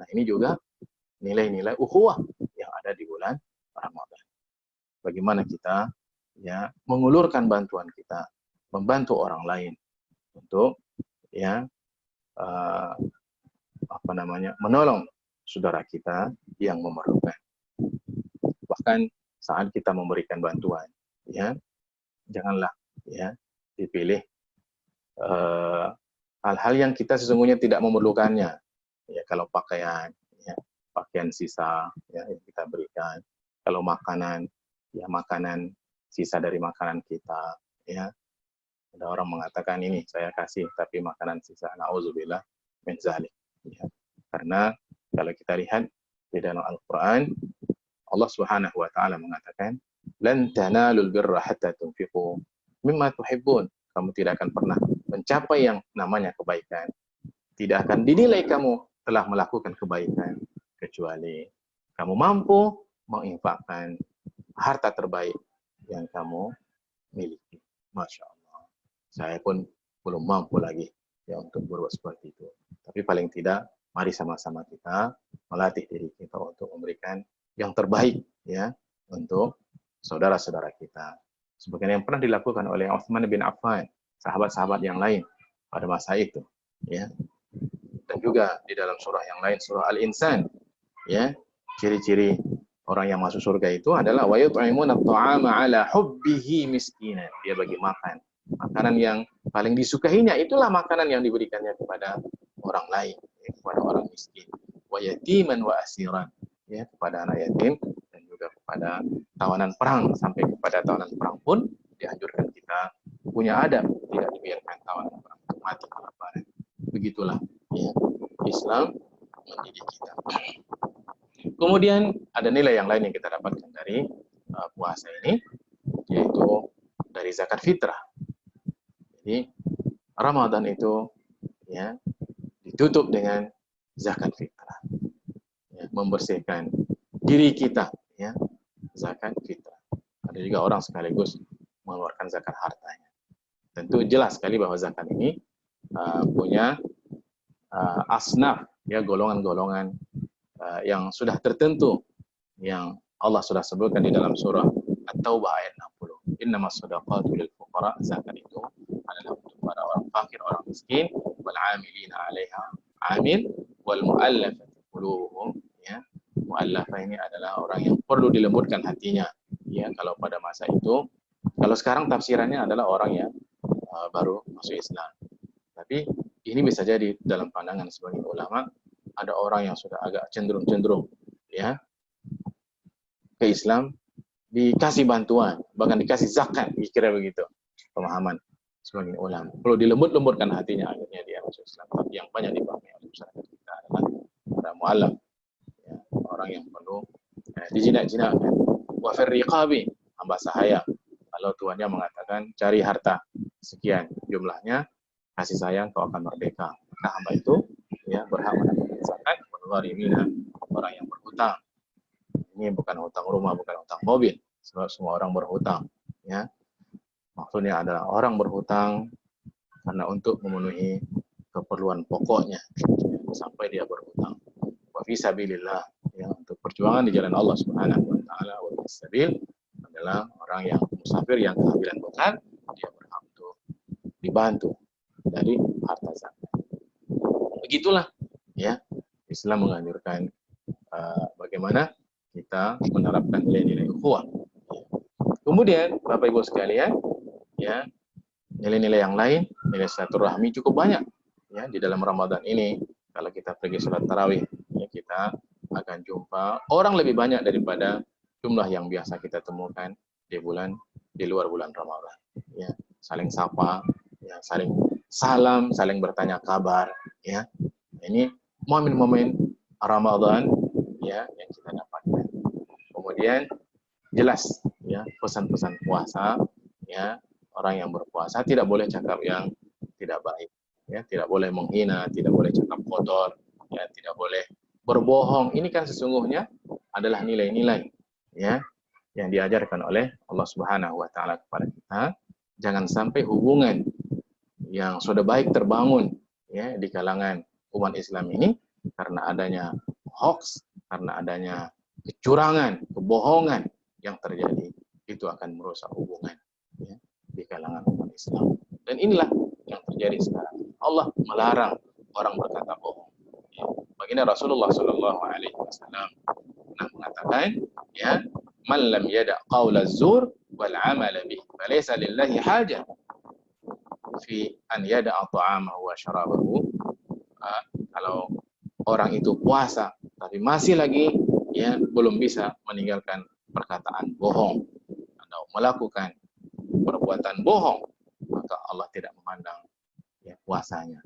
S1: Nah, ini juga nilai-nilai ukhuwah yang ada di bulan Ramadan. Bagaimana kita ya mengulurkan bantuan kita, membantu orang lain untuk ya menolong saudara kita yang memerlukan. Bahkan saat kita memberikan bantuan, ya janganlah ya dipilih hal-hal yang kita sesungguhnya tidak memerlukannya. Ya, kalau pakaian, ya, pakaian sisa ya, yang kita berikan. Kalau makanan, ya makanan sisa dari makanan kita. Ya, ada orang mengatakan ini saya kasih, tapi makanan sisa. Nauzubillah min dzalik. Ya, karena kalau kita lihat di dalam Al-Quran, Allah Subhanahu wa Ta'ala mengatakan, "Lan tanalul birra hatta tunfiqu mimma tuhibbun." Kamu tidak akan pernah mencapai yang namanya kebaikan. Tidak akan dinilai kamu telah melakukan kebaikan kecuali kamu mampu menginfakkan harta terbaik yang kamu miliki. Masya Allah. Saya pun belum mampu lagi ya untuk berbuat seperti itu. Tapi paling tidak, mari sama-sama kita melatih diri kita untuk memberikan yang terbaik ya untuk saudara-saudara kita. Sebagaimana yang pernah dilakukan oleh Utsman bin Affan, sahabat-sahabat yang lain pada masa itu, ya. Dan juga di dalam surah yang lain, surah Al-Insan, ya, ciri-ciri orang yang masuk surga itu adalah wa yut'imuna at-ta'ama 'ala hubbihi miskinan. Dia bagi makan makanan yang paling disukainya, itulah makanan yang diberikannya kepada orang lain, ya, kepada orang miskin. Wa yatiman wa asiran, ya, kepada anak yatim dan juga kepada tawanan perang. Sampai kepada tawanan perang pun dianjurkan kita punya adab, tidak dibiarkan tawanan perang itu mati kelaparan. Begitulah ya, Islam mendidik kita. Kemudian ada nilai yang lain yang kita dapatkan dari puasa ini, yaitu dari zakat fitrah. Jadi Ramadan itu ya ditutup dengan zakat fitrah, ya, membersihkan diri kita, ya, zakat fitrah. Ada juga orang sekaligus mengeluarkan zakat hartanya. Tentu jelas sekali bahwa zakat ini punya asnaf, ya, golongan-golongan yang sudah tertentu, yang Allah sudah sebutkan di dalam surah At-Taubah ayat 60. Innamas shadaqatu lil fuqara, zakat itu adalah untuk para orang fakir, orang miskin, wal 'amilina 'alaiha, 'amil, wal mu'allafati qulubuhum, ya. Mu'allafah ini adalah orang yang perlu dilembutkan hatinya, ya, kalau pada masa itu. Kalau sekarang tafsirannya adalah orang yang baru masuk Islam. Tapi ini bisa jadi dalam pandangan sebagian ulama, ada orang yang sudah agak cenderung, ya, ke Islam, dikasih bantuan, bahkan dikasih zakat, dikira begitu pemahaman sebagian ulama. Perlu dilembut-lembutkan hatinya, akhirnya dia masuk Islam. Tapi yang banyak dipahami oleh masyarakat kita adalah para mu'allaf, ya, orang yang perlu dijinak-jinakkan. Wa fir riqabi, hamba sahaya. Kalau tuannya mengatakan cari harta sekian jumlahnya, kasih sayang kau akan merdeka. Maka hamba itu, ya, berhak mendapatkan zakat. Wal-gharimina, orang yang berhutang. Ini bukan hutang rumah, bukan hutang mobil. Sebab semua orang berhutang, ya. Maksudnya adalah orang berhutang karena untuk memenuhi keperluan pokoknya, ya, sampai dia berhutang. Wa fi sabilillah, ya, untuk perjuangan di jalan Allah Subhanahu wa taala. Wa fi sabil adalah orang yang musafir yang kehabilan bekal, dia berhak untuk dibantu dari harta zakat. Begitulah, ya, Islam menganjurkan bagaimana kita menerapkan nilai-nilai ukhuwah. Kemudian Bapak Ibu sekalian, ya, nilai-nilai yang lain, nilai silaturahmi cukup banyak, ya, di dalam Ramadan ini. Kalau kita pergi sholat tarawih, ya, kita akan jumpa orang lebih banyak daripada jumlah yang biasa kita temukan di luar bulan Ramadan. Ya, saling sapa, ya, saling salam, saling bertanya kabar, ya. Ini momen-momen Ramadan, ya, yang kita dapatkan. Kemudian jelas, ya, pesan-pesan puasa, ya, orang yang berpuasa tidak boleh cakap yang tidak baik, ya, tidak boleh menghina, tidak boleh cakap kotor, ya, tidak boleh berbohong. Ini kan sesungguhnya adalah nilai-nilai, ya, yang diajarkan oleh Allah Subhanahu wa taala kepada kita. Jangan sampai hubungan yang sudah baik terbangun, ya, di kalangan umat Islam ini karena adanya hoax, karena adanya kecurangan, kebohongan yang terjadi, itu akan merusak hubungan, ya, di kalangan umat Islam. Dan inilah yang terjadi sekarang. Allah melarang orang berkata bohong. Ya. Baginda Rasulullah Shallallahu Alaihi Wasallam pernah mengatakan, ya, man lam yada' qawla zur wal amal bih, falaysa lillahi hajah fi an yada'a ta'amahu wa syarabahu. Kalau orang itu puasa tapi masih lagi, ya, belum bisa meninggalkan perkataan bohong atau melakukan perbuatan bohong, maka Allah tidak memandang, ya, puasanya.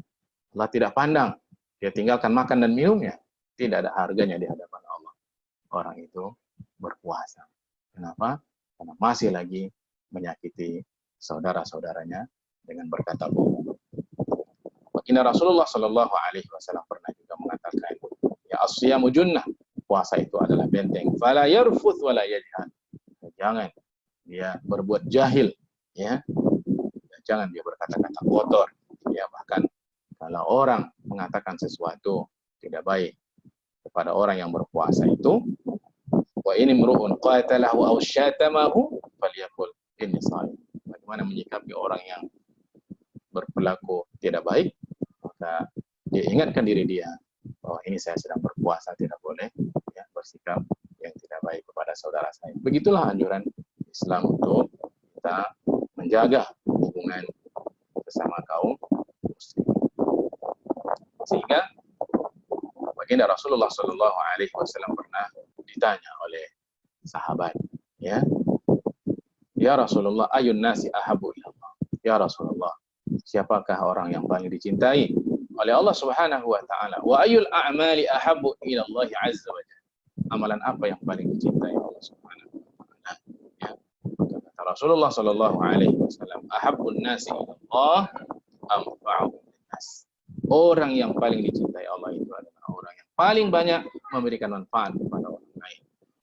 S1: Allah tidak pandang, dia tinggalkan makan dan minumnya, tidak ada harganya di hadapan Allah orang itu berpuasa. Kenapa? Karena masih lagi menyakiti saudara-saudaranya dengan berkata bohong. Baginda Rasulullah Shallallahu Alaihi Wasallam pernah juga mengatakan, ya, as-siyamu junnah, puasa itu adalah benteng. Fala yarfuth wala yajhal, jangan dia berbuat jahil, ya, jangan dia berkata-kata kotor, ya. Bahkan kalau orang mengatakan sesuatu tidak baik kepada orang yang berpuasa itu, wa ini mru'un qatalahu aw syatamahu falyaqul inni shaim. Bagaimana menyikapi orang yang berperilaku tidak baik, maka dia ingatkan diri dia bahwa ini saya sedang berpuasa, tidak boleh, ya, bersikap yang tidak baik kepada saudara saya. Begitulah anjuran Islam untuk kita menjaga hubungan bersama kaum muslim. Sehingga baginda Rasulullah Shallallahu Alaihi Wasallam pernah ditanya oleh sahabat, ya, ya Rasulullah, ayun nasi ahabu ilallah. Ya Rasulullah, siapakah orang yang paling dicintai oleh Allah Subhanahu wa taala? Wa ayul a'mali ahabbu ila Allah azza wa jalla. Amalan apa yang paling dicintai Allah Subhanahu wa taala? Ya. Kata Rasulullah sallallahu alaihi wasallam, ahabbun nasi ila Allah anfa'uhum linnas. Orang yang paling dicintai Allah itu adalah orang yang paling banyak memberikan manfaat kepada orang lain.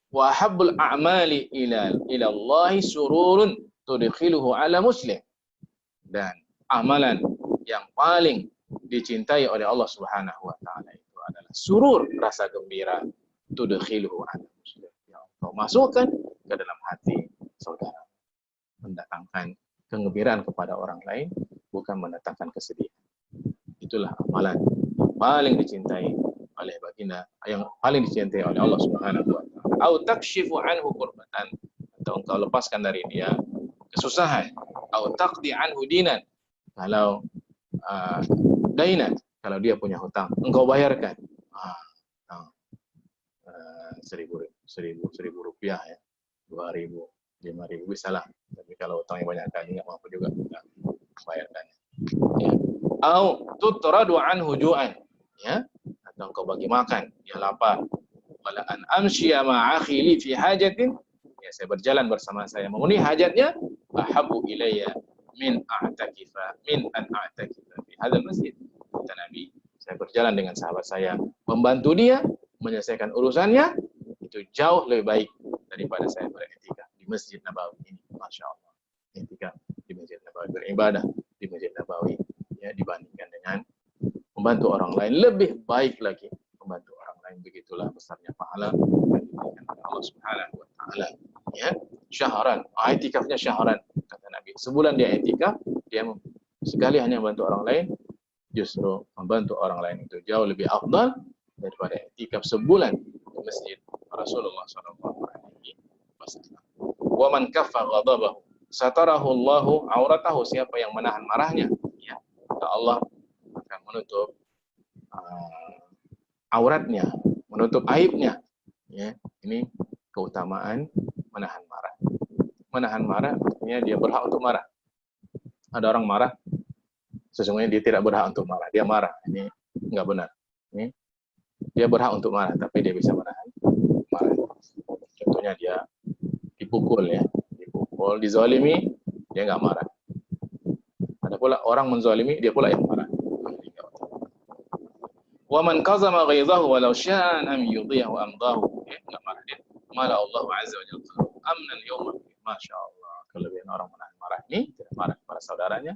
S1: Wa ahabbul a'mali ila Allah sururun tudkhiluhu ala muslim. Dan amalan yang paling dicintai oleh Allah Subhanahu wa taala itu adalah surur, rasa gembira, tudkhiluhu ala muslim, yang engkau masukkan ke dalam hati saudara, mendatangkan kegembiraan kepada orang lain, bukan mendatangkan kesedihan. Itulah amalan yang paling dicintai oleh baginda, yang paling dicintai oleh Allah Subhanahu wa taala. Au takshifu anhu kurbatan, atau engkau lepaskan dari dia kesusahan. Au taqdi anhu dinan, kalau dainan, kalau dia punya hutang, engkau bayarkan. Seribu rupiah ya, 2.000, 5.000 bisa lah. Tapi kalau hutangnya banyak kali nggak mampu juga, enggak bayarkan. Ya. Au tutradu anhu ju'an, ya, atau engkau bagi makan, dia lapar. Wala an amshiya ma'akhi li fi hajatin, ya, saya berjalan bersama saya memenuhi hajatnya, ahabbu ilayya min an a'takifa fi hadzal masjid. Kata Nabi, saya berjalan dengan sahabat saya, membantu dia menyelesaikan urusannya, itu jauh lebih baik daripada saya beriktikaf di Masjid Nabawi ini. Masya Allah, iktikaf di Masjid Nabawi, beribadah di Masjid Nabawi, ya, dibandingkan dengan membantu orang lain, lebih baik lagi membantu orang lain. Begitulah besarnya pahala yang diberikan oleh Allah Subhanahu wa taala. Ya, syahran, iktikafnya syahran, kata Nabi. Sebulan dia iktikaf, dia sekali hanya membantu orang lain, justru membantu orang lain itu jauh lebih afdal daripada iktikaf sebulan di masjid Rasulullah sallallahu alaihi wasallam. Wa man kaffa ghadabahu satarahu Allahu auratahu, siapa yang menahan marahnya, ya, maka Allah akan menutup auratnya, menutup aibnya. Ya, ini keutamaan menahan marah. Menahan marah artinya dia berhak untuk marah. Ada orang marah, sesungguhnya dia tidak berhak untuk marah, dia marah. Ini enggak benar. Ini dia berhak untuk marah, tapi dia bisa menahan marah. Contohnya dia dipukul, ya, dipukul, dizalimi, dia enggak marah. Ada pula orang menzalimi, dia pula yang marah. Wa man qazama ghaizahu walau sya'an am yudhi'ahu amdahu, dia enggak marah, dia mala Allah azza wa jalla amnan yawma. Masya Allah, kelebihan orang menahan marah ini, tidak marah kepada saudaranya,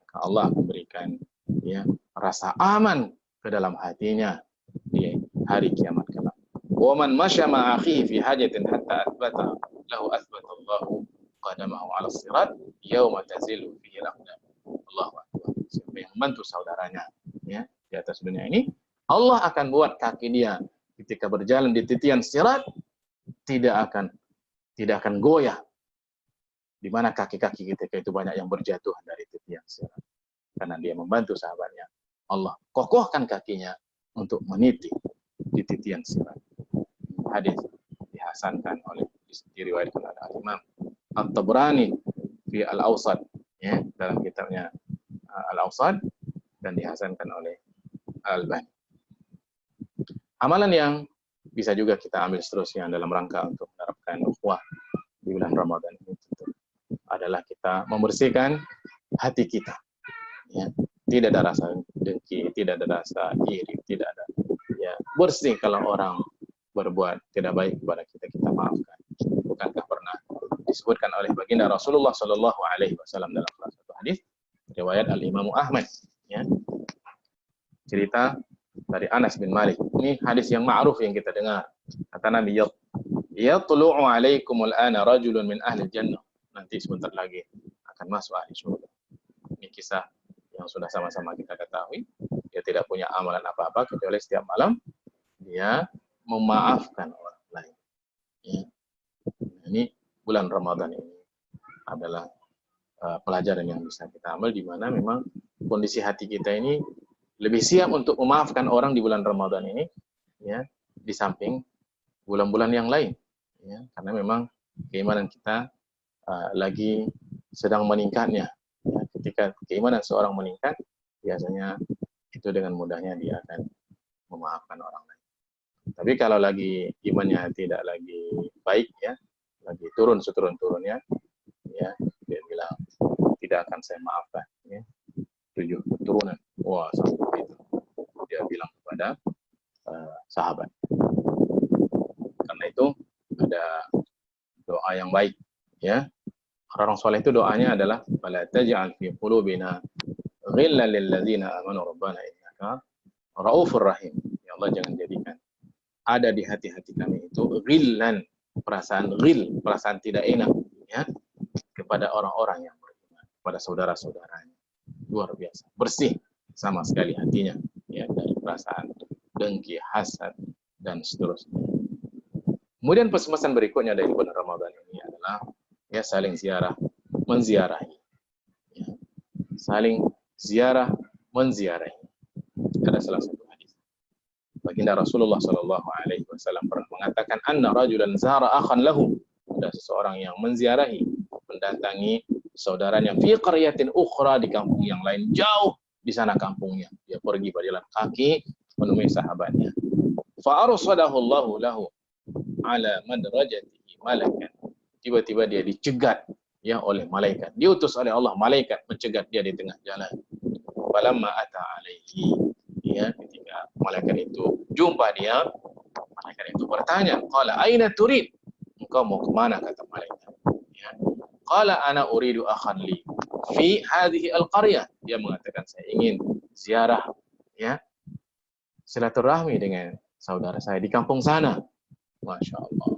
S1: maka Allah memberikan, ya, rasa aman ke dalam hatinya di hari kiamat kelak. Wa man masya ma akhihi fi hajatin hatta athbata lahu athbata Allahu qadamahu 'ala as-sirat yauma tazilu fihi al-aqdam. Allahu akbar. Siapa yang membantu saudaranya, ya, di atas dunia ini, Allah akan buat kaki dia ketika berjalan di titian sirat tidak akan goyah, di mana kaki-kaki ketika itu banyak yang berjatuh dari titian sirat, karena dia membantu sahabatnya. Allah kokohkan kakinya untuk meniti di titian sirat. Hadis dihasankan oleh, diriwayatkan oleh Imam At-Tabrani fi Al-Awsat, ya, dalam kitabnya Al-Awsat, dan dihasankan oleh Al-Albani. Amalan yang bisa juga kita ambil seterusnya dalam rangka untuk menerapkan ukhuwah di bulan Ramadan ini tentu adalah kita membersihkan hati kita. Ya, tidak ada rasa dengki, tidak ada rasa iri, tidak ada, ya, bersih. Kalau orang berbuat tidak baik kepada kita, kita maafkan. Bukankah pernah disebutkan oleh baginda Rasulullah Shallallahu Alaihi Wasallam dalam salah satu hadis riwayat Al Imam Ahmad, ya, cerita dari Anas bin Malik. Ini hadis yang ma'ruf yang kita dengar. Kata Nabi, yatlu'u alaikumul ana rajulun min ahli jannah. Nanti sebentar lagi akan masuk ahli surga. Ini kisah yang sudah sama-sama kita ketahui. Dia tidak punya amalan apa-apa kecuali setiap malam dia memaafkan orang lain. Ya. Ini bulan Ramadan ini adalah pelajaran yang bisa kita ambil, di mana memang kondisi hati kita ini lebih siap untuk memaafkan orang di bulan Ramadan ini, ya, di samping bulan-bulan yang lain, ya, karena memang keimanan kita lagi sedang meningkatnya. Ya, ketika keimanan seorang meningkat, biasanya itu dengan mudahnya dia akan memaafkan orang lain. Tapi kalau lagi imannya tidak lagi baik, ya, lagi turun seturun-turunnya, ya, dia bilang tidak akan saya maafkan, ya. 7 keturunan. Wah, sampai itu dia bilang kepada sahabat. Karena itu ada doa yang baik, ya. Orang soleh itu doanya adalah wala taj'al fi qulubina ghillan lil ladzina amanu rabbana innaka raufur rahim. Ya Allah, jangan jadikan ada di hati-hati kami itu ghillan, perasaan ghil, perasaan tidak enak ya, kepada orang-orang yang beriman, kepada saudara-saudaranya. Luar biasa, bersih sama sekali hatinya ya dari perasaan dengki, hasad dan seterusnya. Kemudian pesan berikutnya dari bulan Ramadan ini adalah ya saling ziarah, menziarahi. Ya. Saling ziarah, menziarahi. Ada salah satu hadis. Baginda Rasulullah Shallallahu Alaihi Wasallam pernah mengatakan, anna rajulan zara akhan lahu. Ada seseorang yang menziarahi, mendatangi saudaranya fi qaryatin ukhra, di kampung yang lain, jauh di sana kampungnya. Dia pergi berjalan kaki menemui sahabatnya. Fa arsadahu Allahu lahu ala madrajatihi malakan. Tiba-tiba dia dicegat ya oleh malaikat. Diutus oleh Allah malaikat mencegat dia di tengah jalan. Falamma ata alaihi, ya, ketika malaikat itu jumpa dia, malaikat itu bertanya, qala aina turid? Engkau mau ke mana, kata malaikat. Ya. Qala ana uridu akhan li fi hadhihi alqaryah. Dia mengatakan, saya ingin ziarah ya, silaturahmi dengan saudara saya di kampung sana. Masya Allah.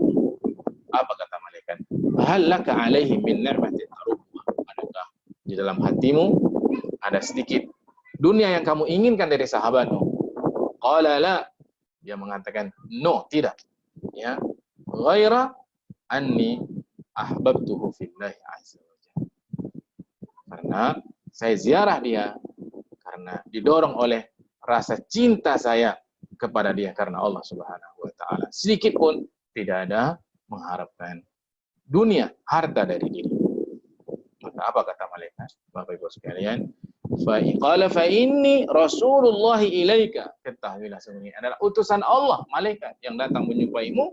S1: Apa kata malaikat? Hal laka alaihi min ni'matin taruhha. Adakah di dalam hatimu ada sedikit dunia yang kamu inginkan dari sahabatmu? Qala la. Dia mengatakan, no, tidak. Ya. Ghaira anni ahbabtuhu fillahi azza wa jalla. Karena saya ziarah dia karena didorong oleh rasa cinta saya kepada dia karena Allah Subhanahu wa taala. Sedikit pun tidak ada mengharapkan dunia, harta dari diri. Maka apa kata malaikat? Bapak Ibu sekalian, qala fa inni rasulullah ilaika. Ketahuilah sesungguhnya adalah utusan Allah, malaikat yang datang menjumpaimu.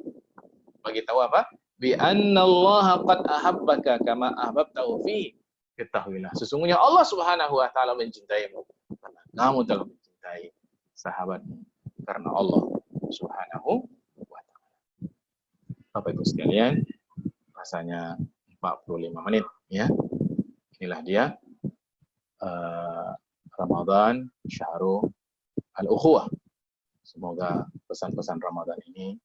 S1: Bagi tahu apa? Bi anna Allah qad ahabbaka kama ahbabtahu fi. Ketahuilah sesungguhnya Allah Subhanahu wa taala mencintaimu karena kamu telah mencintai sahabatmu karena Allah Subhanahu wa taala. Bapak Ibu sekalian, rasanya 45 menit ya. Inilah dia Ramadan Syahrul Al-Ukhuwah. Semoga pesan-pesan Ramadan ini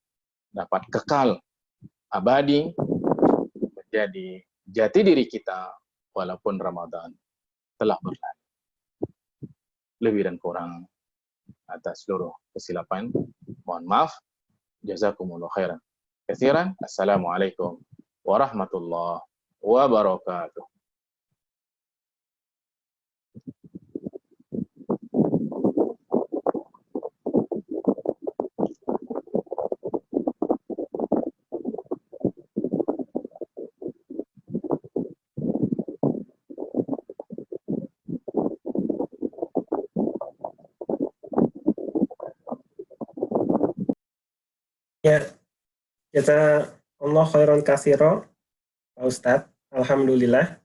S1: dapat kekal abadi menjadi jati diri kita walaupun Ramadan telah berlalu. Lebih dan kurang atas seluruh kesilapan mohon maaf. Jazakumullah khairan katsiran. Assalamualaikum warahmatullahi wabarakatuh.
S2: Ya, jazakallah khairan katsira, Pak Ustadz. Alhamdulillah.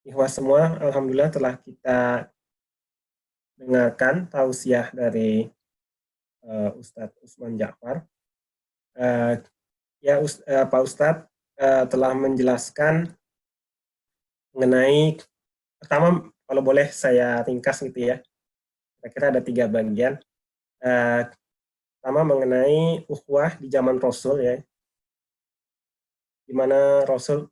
S2: Ikhwah semua, alhamdulillah telah kita dengarkan tausiah dari Ustadz Usman Ja'far. Pak Ustadz telah menjelaskan mengenai, pertama kalau boleh saya ringkas gitu ya, kira-kira ada 3 bagian. Pertama mengenai ukhuwah di zaman Rasul ya, di mana Rasul,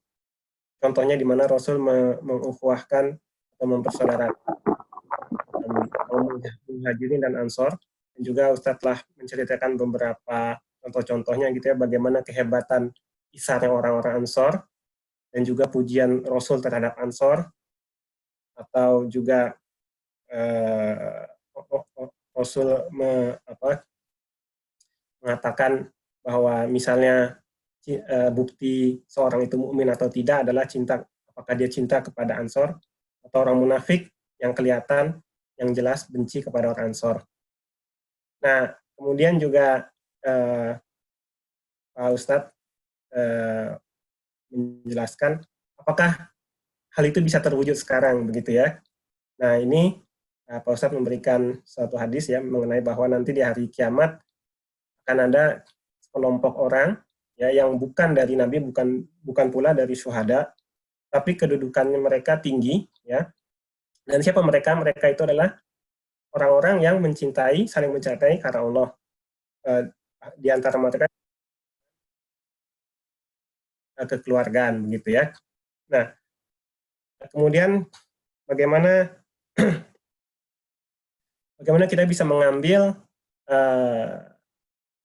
S2: contohnya di mana Rasul mengukhuwahkan atau mempersaudarakan kaum muhajirin dan ansor. Dan juga Ustadz telah menceritakan beberapa contoh-contohnya gitu ya, bagaimana kehebatan isarnya orang-orang ansor, dan juga pujian Rasul terhadap ansor, atau juga Rasul mengatakan bahwa misalnya bukti seorang itu mukmin atau tidak adalah cinta, apakah dia cinta kepada ansor, atau orang munafik yang kelihatan, yang jelas benci kepada orang ansor. Nah, kemudian juga Pak Ustadz menjelaskan apakah hal itu bisa terwujud sekarang begitu ya. Nah, ini Pak Ustadz memberikan suatu hadis ya mengenai bahwa nanti di hari kiamat akan ada sekelompok orang ya, yang bukan dari nabi, bukan pula dari syuhada, tapi kedudukannya mereka tinggi, ya. Dan siapa mereka? Mereka itu adalah orang-orang yang saling mencintai karena Allah. Di antara mereka kekeluargaan, begitu ya. Nah, kemudian bagaimana kita bisa mengambil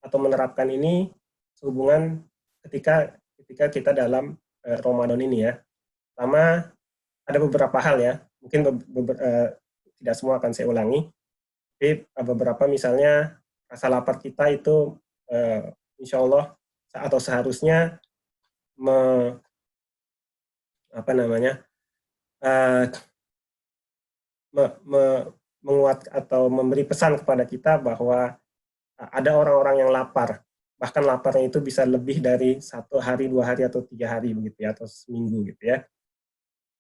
S2: atau menerapkan ini sehubungan ketika kita dalam Ramadan ini, ya. Pertama, ada beberapa hal, ya. Mungkin tidak semua akan saya ulangi. Tapi beberapa, misalnya rasa lapar kita itu insya Allah atau seharusnya menguat atau memberi pesan kepada kita bahwa ada orang-orang yang lapar, bahkan laparnya itu bisa lebih dari 1 hari, 2 hari, atau 3 hari begitu ya, atau seminggu gitu ya.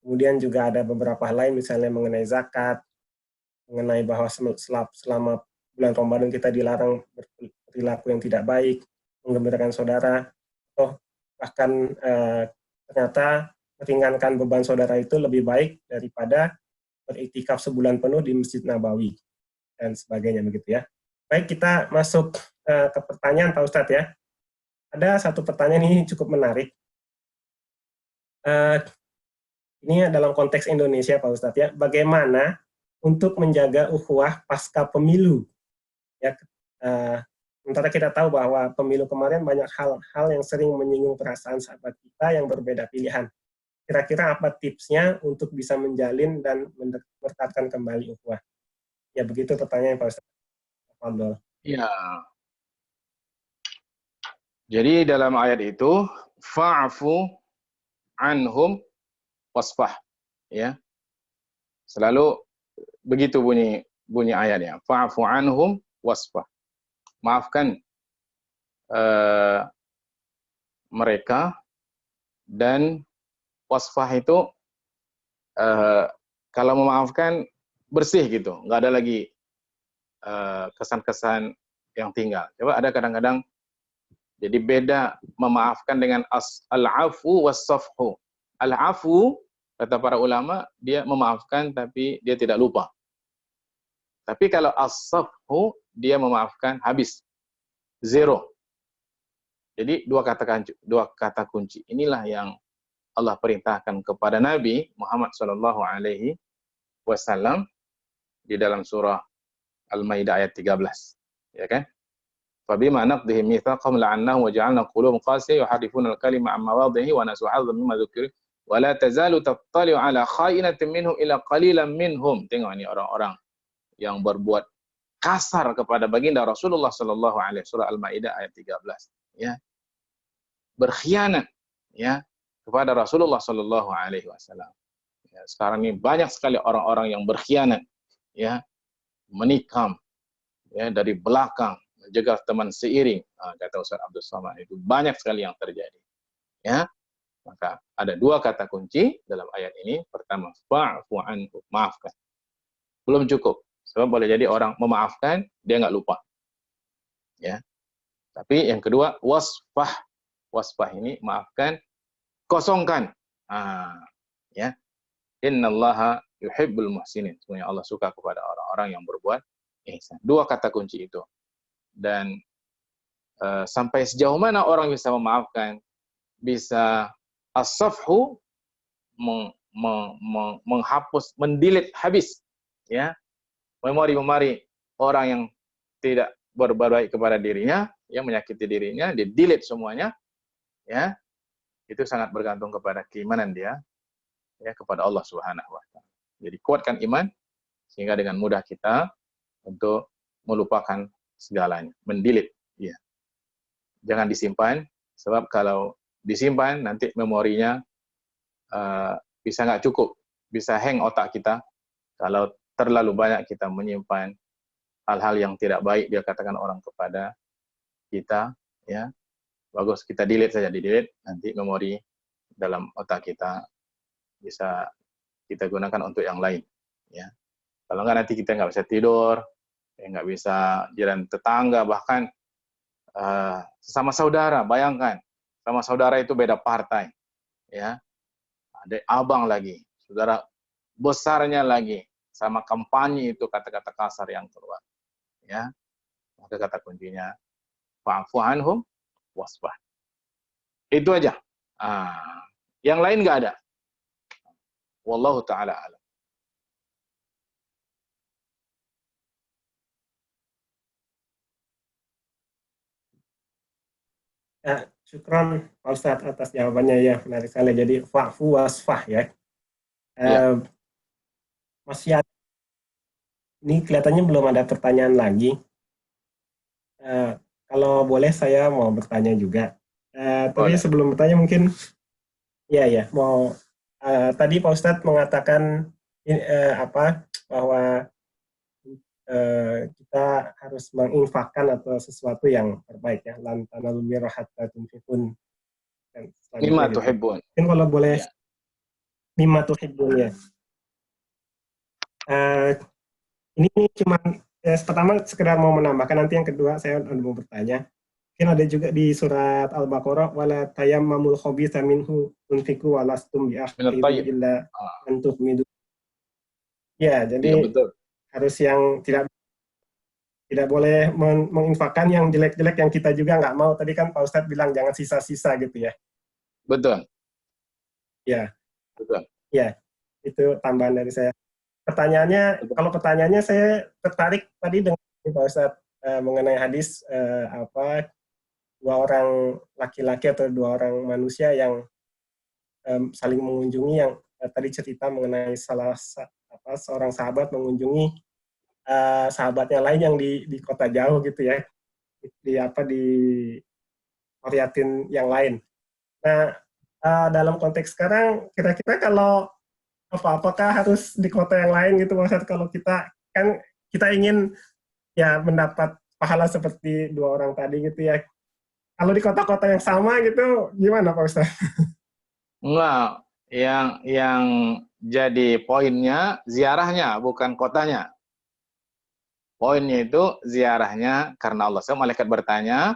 S2: Kemudian juga ada beberapa hal lain, misalnya mengenai zakat, mengenai bahwa selama bulan Ramadan kita dilarang berperilaku yang tidak baik, menggembirakan saudara, atau bahkan ternyata meringankan beban saudara itu lebih baik daripada beriktikaf sebulan penuh di Masjid Nabawi dan sebagainya begitu ya. Baik, kita masuk ke pertanyaan Pak Ustadz ya. Ada satu pertanyaan ini cukup menarik. Ini dalam konteks Indonesia Pak Ustadz ya. Bagaimana untuk menjaga ukhuwah pasca pemilu? Ya, sementara kita tahu bahwa pemilu kemarin banyak hal-hal yang sering menyinggung perasaan sahabat kita yang berbeda pilihan. Kira-kira apa tipsnya untuk bisa menjalin dan mendekatkan kembali ukhuwah? Ya, begitu pertanyaan Pak Ustadz.
S1: Ya. Jadi dalam ayat itu fa'fu anhum wasfah, ya. Selalu begitu bunyi ayatnya. Fa'fu anhum wasfah. Maafkan mereka, dan wasfah itu kalau memaafkan bersih gitu, nggak ada lagi kesan-kesan yang tinggal. Coba ada kadang-kadang jadi beda memaafkan dengan al-afu was-safhu. Al-afu, kata para ulama, dia memaafkan tapi dia tidak lupa. Tapi kalau as-safhu, dia memaafkan habis. Zero. Jadi dua kata kunci. Inilah yang Allah perintahkan kepada Nabi Muhammad SAW di dalam surah Al-Maidah ayat 13. Ya kan? Fabima naqdihim mitsaqahum la'annahum wa ja'alna qulubahum qasiyah yuharrifuna al-kalima 'an mawadhihi wa nasu 'adzan mimma dzukira wa la tazalu tattali'u 'ala kha'inatin minhum illa qalilan minhum. Tengok ini orang-orang yang berbuat kasar kepada baginda Rasulullah sallallahu alaihi surah Al-Maidah ayat 13, ya. Berkhianat, ya, kepada Rasulullah sallallahu alaihi wasallam. Ya, sekarang ini banyak sekali orang-orang yang berkhianat, ya, menikam, ya, dari belakang, menjegal teman seiring, kata Ustaz Abdul Somad. Itu banyak sekali yang terjadi, ya. Maka ada dua kata kunci dalam ayat ini. Pertama, fa'fu anhu, maafkan. Belum cukup, sebab boleh jadi orang memaafkan dia nggak lupa, ya. Tapi yang kedua, wasfah. Wasfah ini maafkan, kosongkan. Ya. Innallaha yuhibbul muhsinin. Sebenarnya Allah suka kepada orang-orang yang berbuat ihsan. Dua kata kunci itu. Dan sampai sejauh mana orang bisa memaafkan, bisa as-safhu, menghapus, mendelete habis, ya, memori orang yang tidak berbuat baik kepada dirinya, yang menyakiti dirinya, dia delete semuanya, ya. Itu sangat bergantung kepada keimanan dia, ya, kepada Allah Subhanahu wa taala. Jadi kuatkan iman sehingga dengan mudah kita untuk melupakan segalanya, mendelete, ya. Jangan disimpan, sebab kalau disimpan nanti memorinya bisa nggak cukup, bisa hang otak kita kalau terlalu banyak kita menyimpan hal-hal yang tidak baik dia katakan orang kepada kita, ya. Bagus kita delete saja, di-delete, nanti memori dalam otak kita bisa kita gunakan untuk yang lain, ya. Kalau nggak nanti kita nggak bisa tidur, nggak bisa jalan tetangga, bahkan sesama saudara. Bayangkan sama saudara itu beda partai, ya, adik abang lagi, saudara besarnya lagi, sama kampanye itu kata-kata kasar yang keluar, ya, maka kata kuncinya fa'fu anhum wasfah. Itu aja. Yang lain nggak ada. Wallahu taala alam.
S2: Ya, syukron Pak Ustadz atas jawabannya ya, menarik sekali. Jadi fa'fu wasfah ya.
S1: Ya.
S2: Masih ada, ini kelihatannya belum ada pertanyaan lagi. Kalau boleh saya mau bertanya juga. Tapi
S1: Boleh.
S2: sebelum bertanya mungkin, ya mau tadi Pak Ustadz mengatakan bahwa kita harus menginfakkan atau sesuatu yang terbaik ya. Lan tanalul birra hatta tunfiqun dan
S1: Mimma
S2: selanjutnya gitu.
S1: tuhibbun.
S2: Mungkin kalau boleh
S1: Ya.
S2: mimma tuhibbun ya. Ini cuma pertama sekedar mau menambahkan, nanti yang kedua saya mau bertanya. Mungkin ada juga di surat Al-Baqarah, wala tayammamul khabitha minhu tunfiqu walastum
S1: Minat
S2: biakhidhi
S1: tayyib.
S2: illa an tuhmidu. Ya,
S1: Iya
S2: jadi
S1: betul.
S2: harus yang tidak boleh menginfakkan yang jelek-jelek yang kita juga nggak mau. Tadi kan Pak Ustadz bilang jangan sisa-sisa gitu ya.
S1: Betul.
S2: Ya,
S1: Betul.
S2: ya, itu tambahan dari saya. Kalau pertanyaannya saya tertarik tadi dengan Pak Ustadz mengenai hadis dua orang laki-laki atau dua orang manusia yang saling mengunjungi, yang tadi cerita mengenai seorang sahabat mengunjungi sahabatnya lain yang di kota jauh gitu ya, di Oriatin yang lain. Nah, dalam konteks sekarang kira-kira kalau apakah harus di kota yang lain gitu Pak Ustadz, kalau kita kan kita ingin ya mendapat pahala seperti dua orang tadi gitu ya. Kalau di kota-kota yang sama gitu gimana Pak Ustadz?
S1: Enggak, yang jadi poinnya ziarahnya bukan kotanya. Poinnya itu ziarahnya karena Allah. So, malaikat bertanya,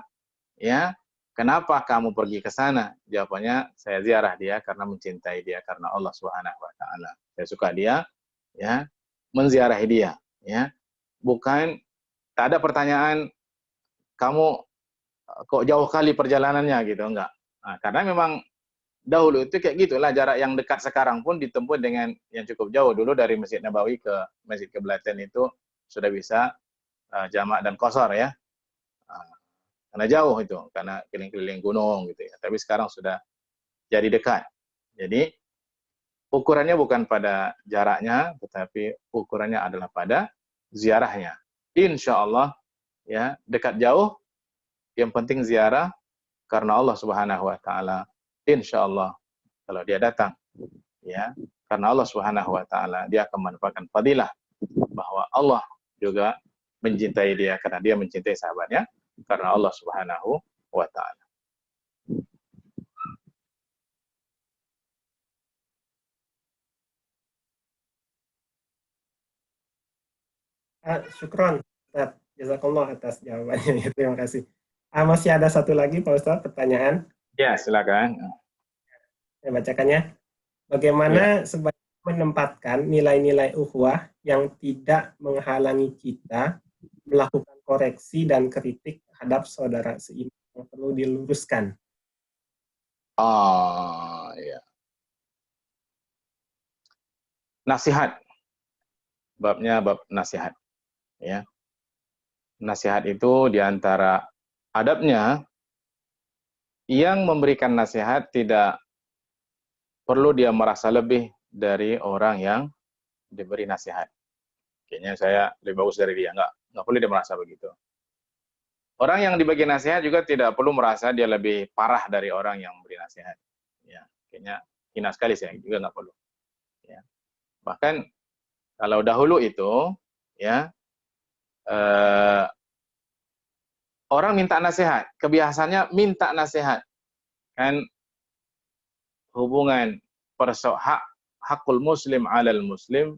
S1: ya, kenapa kamu pergi ke sana? Jawabannya, saya ziarah dia karena mencintai dia, karena Allah Subhanahu wa taala. Saya suka dia, ya, menziarahi dia, ya. Bukan, tak ada pertanyaan kamu kok jauh kali perjalanannya gitu, enggak. Nah, karena memang dahulu itu kayak gitulah, jarak yang dekat sekarang pun ditempuh dengan yang cukup jauh. Dulu dari Masjid Nabawi ke Masjid Kiblatain itu sudah bisa jamak dan qasar ya. Karena jauh itu, karena keliling-keliling gunung gitu ya. Tapi sekarang sudah jadi dekat. Jadi ukurannya bukan pada jaraknya, tetapi ukurannya adalah pada ziarahnya. Insya Allah ya, dekat jauh, yang penting ziarah karena Allah Subhanahu wa taala. Insya Allah kalau dia datang, ya, karena Allah Subhanahu wa taala, dia akan mendapatkan fadilah bahwa Allah juga mencintai dia karena dia mencintai sahabatnya karena Allah Subhanahu wa taala.
S2: Syukron Ustadz, jazakallah atas jawabannya. Terima kasih. Masih ada satu lagi Pak Ustadz pertanyaan.
S1: Ya, silakan.
S2: Saya bacakannya.
S1: Ya.
S2: Bagaimana sebaiknya menempatkan nilai-nilai ukhuwah yang tidak menghalangi kita melakukan koreksi dan kritik terhadap saudara seiman yang perlu diluruskan?
S1: Ya. Nasihat. Babnya bab nasihat. Ya. Nasihat itu diantara adabnya, yang memberikan nasihat tidak perlu dia merasa lebih dari orang yang diberi nasihat. Kayaknya saya lebih bagus dari dia. Nggak perlu dia merasa begitu. Orang yang dibagi nasihat juga tidak perlu merasa dia lebih parah dari orang yang memberi nasihat. Ya, kayaknya hina sekali saya juga nggak perlu. Ya. Bahkan kalau dahulu itu, ya, orang minta nasihat, kebiasaannya minta nasihat, kan hubungan hakul muslim alal muslim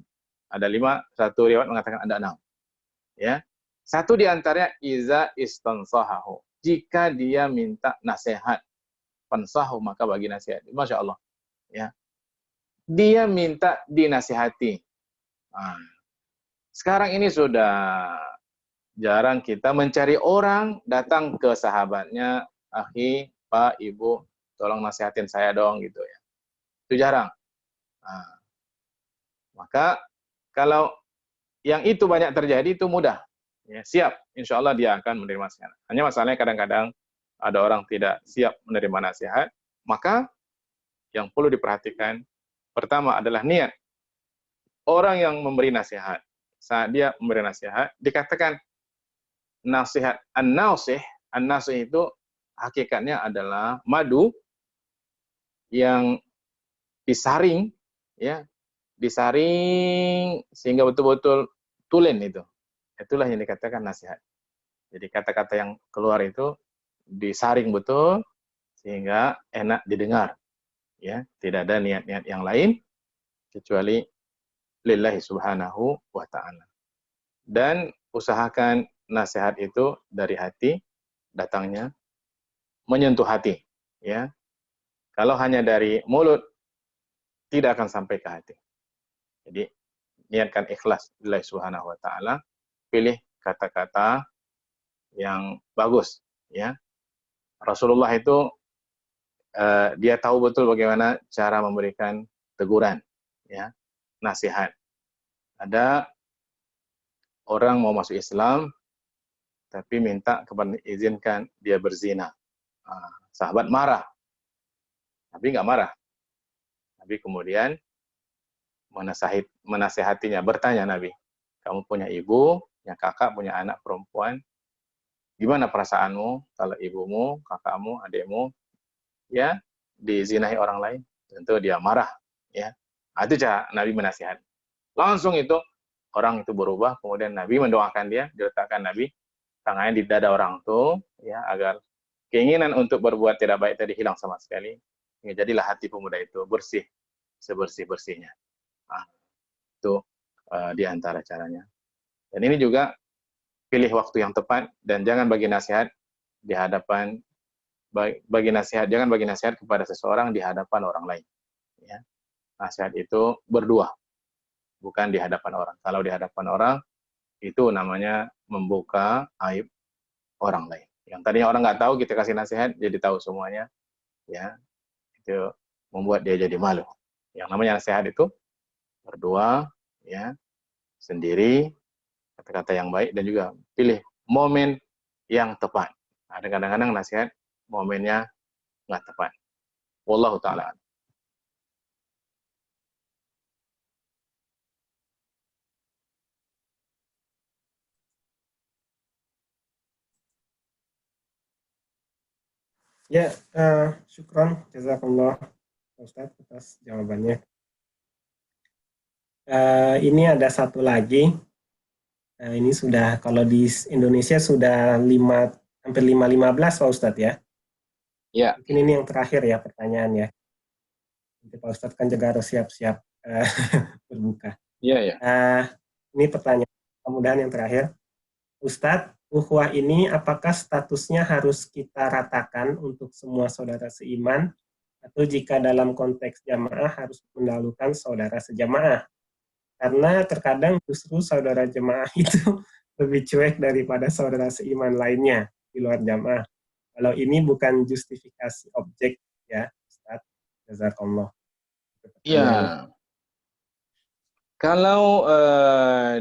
S1: ada 5, satu riwayat mengatakan ada 6. Ya. Satu di antaranya iza istansahahu, jika dia minta nasihat. fansahu, maka bagi nasihat. Masya Allah. Ya. Dia minta dinasihati. Nah, sekarang ini sudah jarang kita mencari orang datang ke sahabatnya, akhi, pak, ibu, tolong nasihatin saya dong, gitu ya. Itu jarang. Nah, maka kalau yang itu banyak terjadi, itu mudah. Ya, siap, insya Allah dia akan menerima nasihat. Hanya masalahnya kadang-kadang ada orang tidak siap menerima nasihat, maka yang perlu diperhatikan, pertama adalah niat. Orang yang memberi nasihat, saat dia memberi nasihat, dikatakan nasihat an-nasih. An-nasih itu hakikatnya adalah madu yang disaring, ya, disaring sehingga betul-betul tulen itu. Itulah yang dikatakan nasihat. Jadi kata-kata yang keluar itu disaring betul sehingga enak didengar. Ya, tidak ada niat-niat yang lain kecuali lillahi subhanahu wa ta'ala. Dan usahakan nasihat itu dari hati datangnya, menyentuh hati, ya. Kalau hanya dari mulut tidak akan sampai ke hati. Jadi niatkan ikhlas lillahi subhanahu wa ta'ala, pilih kata-kata yang bagus, ya. Rasulullah itu dia tahu betul bagaimana cara memberikan teguran, ya, nasihat. Ada orang mau masuk Islam tapi minta kepada izinkan dia berzina. Sahabat marah, Nabi nggak marah. Nabi kemudian menasihatinya, bertanya Nabi, kamu punya ibu, punya kakak, punya anak perempuan, gimana perasaanmu kalau ibumu, kakakmu, adikmu, ya, dizinahi orang lain? Tentu dia marah, ya. Itu cara Nabi menasihati. Langsung itu orang itu berubah, kemudian Nabi mendoakan dia, diletakkan Nabi tangannya di dada orang itu, ya, agar keinginan untuk berbuat tidak baik tadi hilang sama sekali. Jadilah hati pemuda itu bersih, sebersih-bersihnya. Nah, itu di antara caranya. Dan ini juga pilih waktu yang tepat dan jangan bagi nasihat di hadapan jangan bagi nasihat kepada seseorang di hadapan orang lain. Ya. Nasihat itu berdua, bukan di hadapan orang. Kalau di hadapan orang, itu namanya membuka aib orang lain. Yang tadinya orang nggak tahu, kita kasih nasihat, jadi tahu semuanya. Ya, itu membuat dia jadi malu. Yang namanya nasihat itu berdua, ya, sendiri, kata-kata yang baik, dan juga pilih momen yang tepat. Ada kadang-kadang nasihat momennya nggak tepat. Wallahu ta'ala.
S2: Ya, syukron, jazakallah Ustaz atas jawabannya. Ini ada satu lagi. Ini sudah, kalau di Indonesia sudah hampir 5.15 Pak Ustadz ya.
S1: Ya.
S2: Mungkin ini yang terakhir ya pertanyaannya. Nanti Pak Ustadz kan juga harus siap-siap berbuka.
S1: Iya, ya.
S2: Ini pertanyaan, mudah-mudahan yang terakhir. Ustadz, ukhuwah ini apakah statusnya harus kita ratakan untuk semua saudara seiman, atau jika dalam konteks jamaah harus mendahulukan saudara sejamaah? Karena terkadang justru saudara jemaah itu lebih cuek daripada saudara seiman lainnya di luar jamaah. Kalau ini bukan justifikasi objek ya, Ustaz. Jazakallah.
S1: Iya. Kalau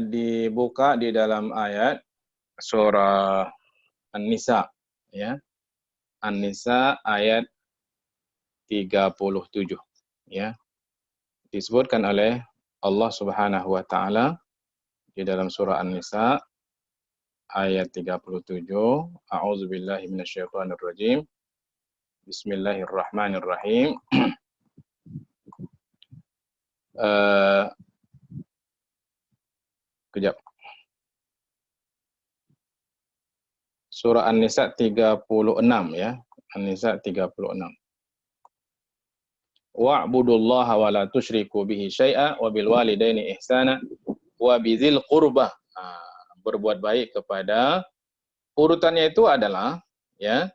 S1: dibuka di dalam ayat surah An-Nisa, ya. An-Nisa ayat 37, ya. Disebutkan oleh Allah Subhanahu wa taala di dalam surah An-Nisa ayat 37, a'udzubillahi minasyaitonir rajim. Bismillahirrahmanirrahim. Kejap. Surah An-Nisa 36 ya. An-Nisa 36. Wa'budullaha wa la tusyriku bihi syai'a wa bil walidaini ihsana wa bidzil qurbah. Berbuat baik kepada, urutannya itu adalah ya,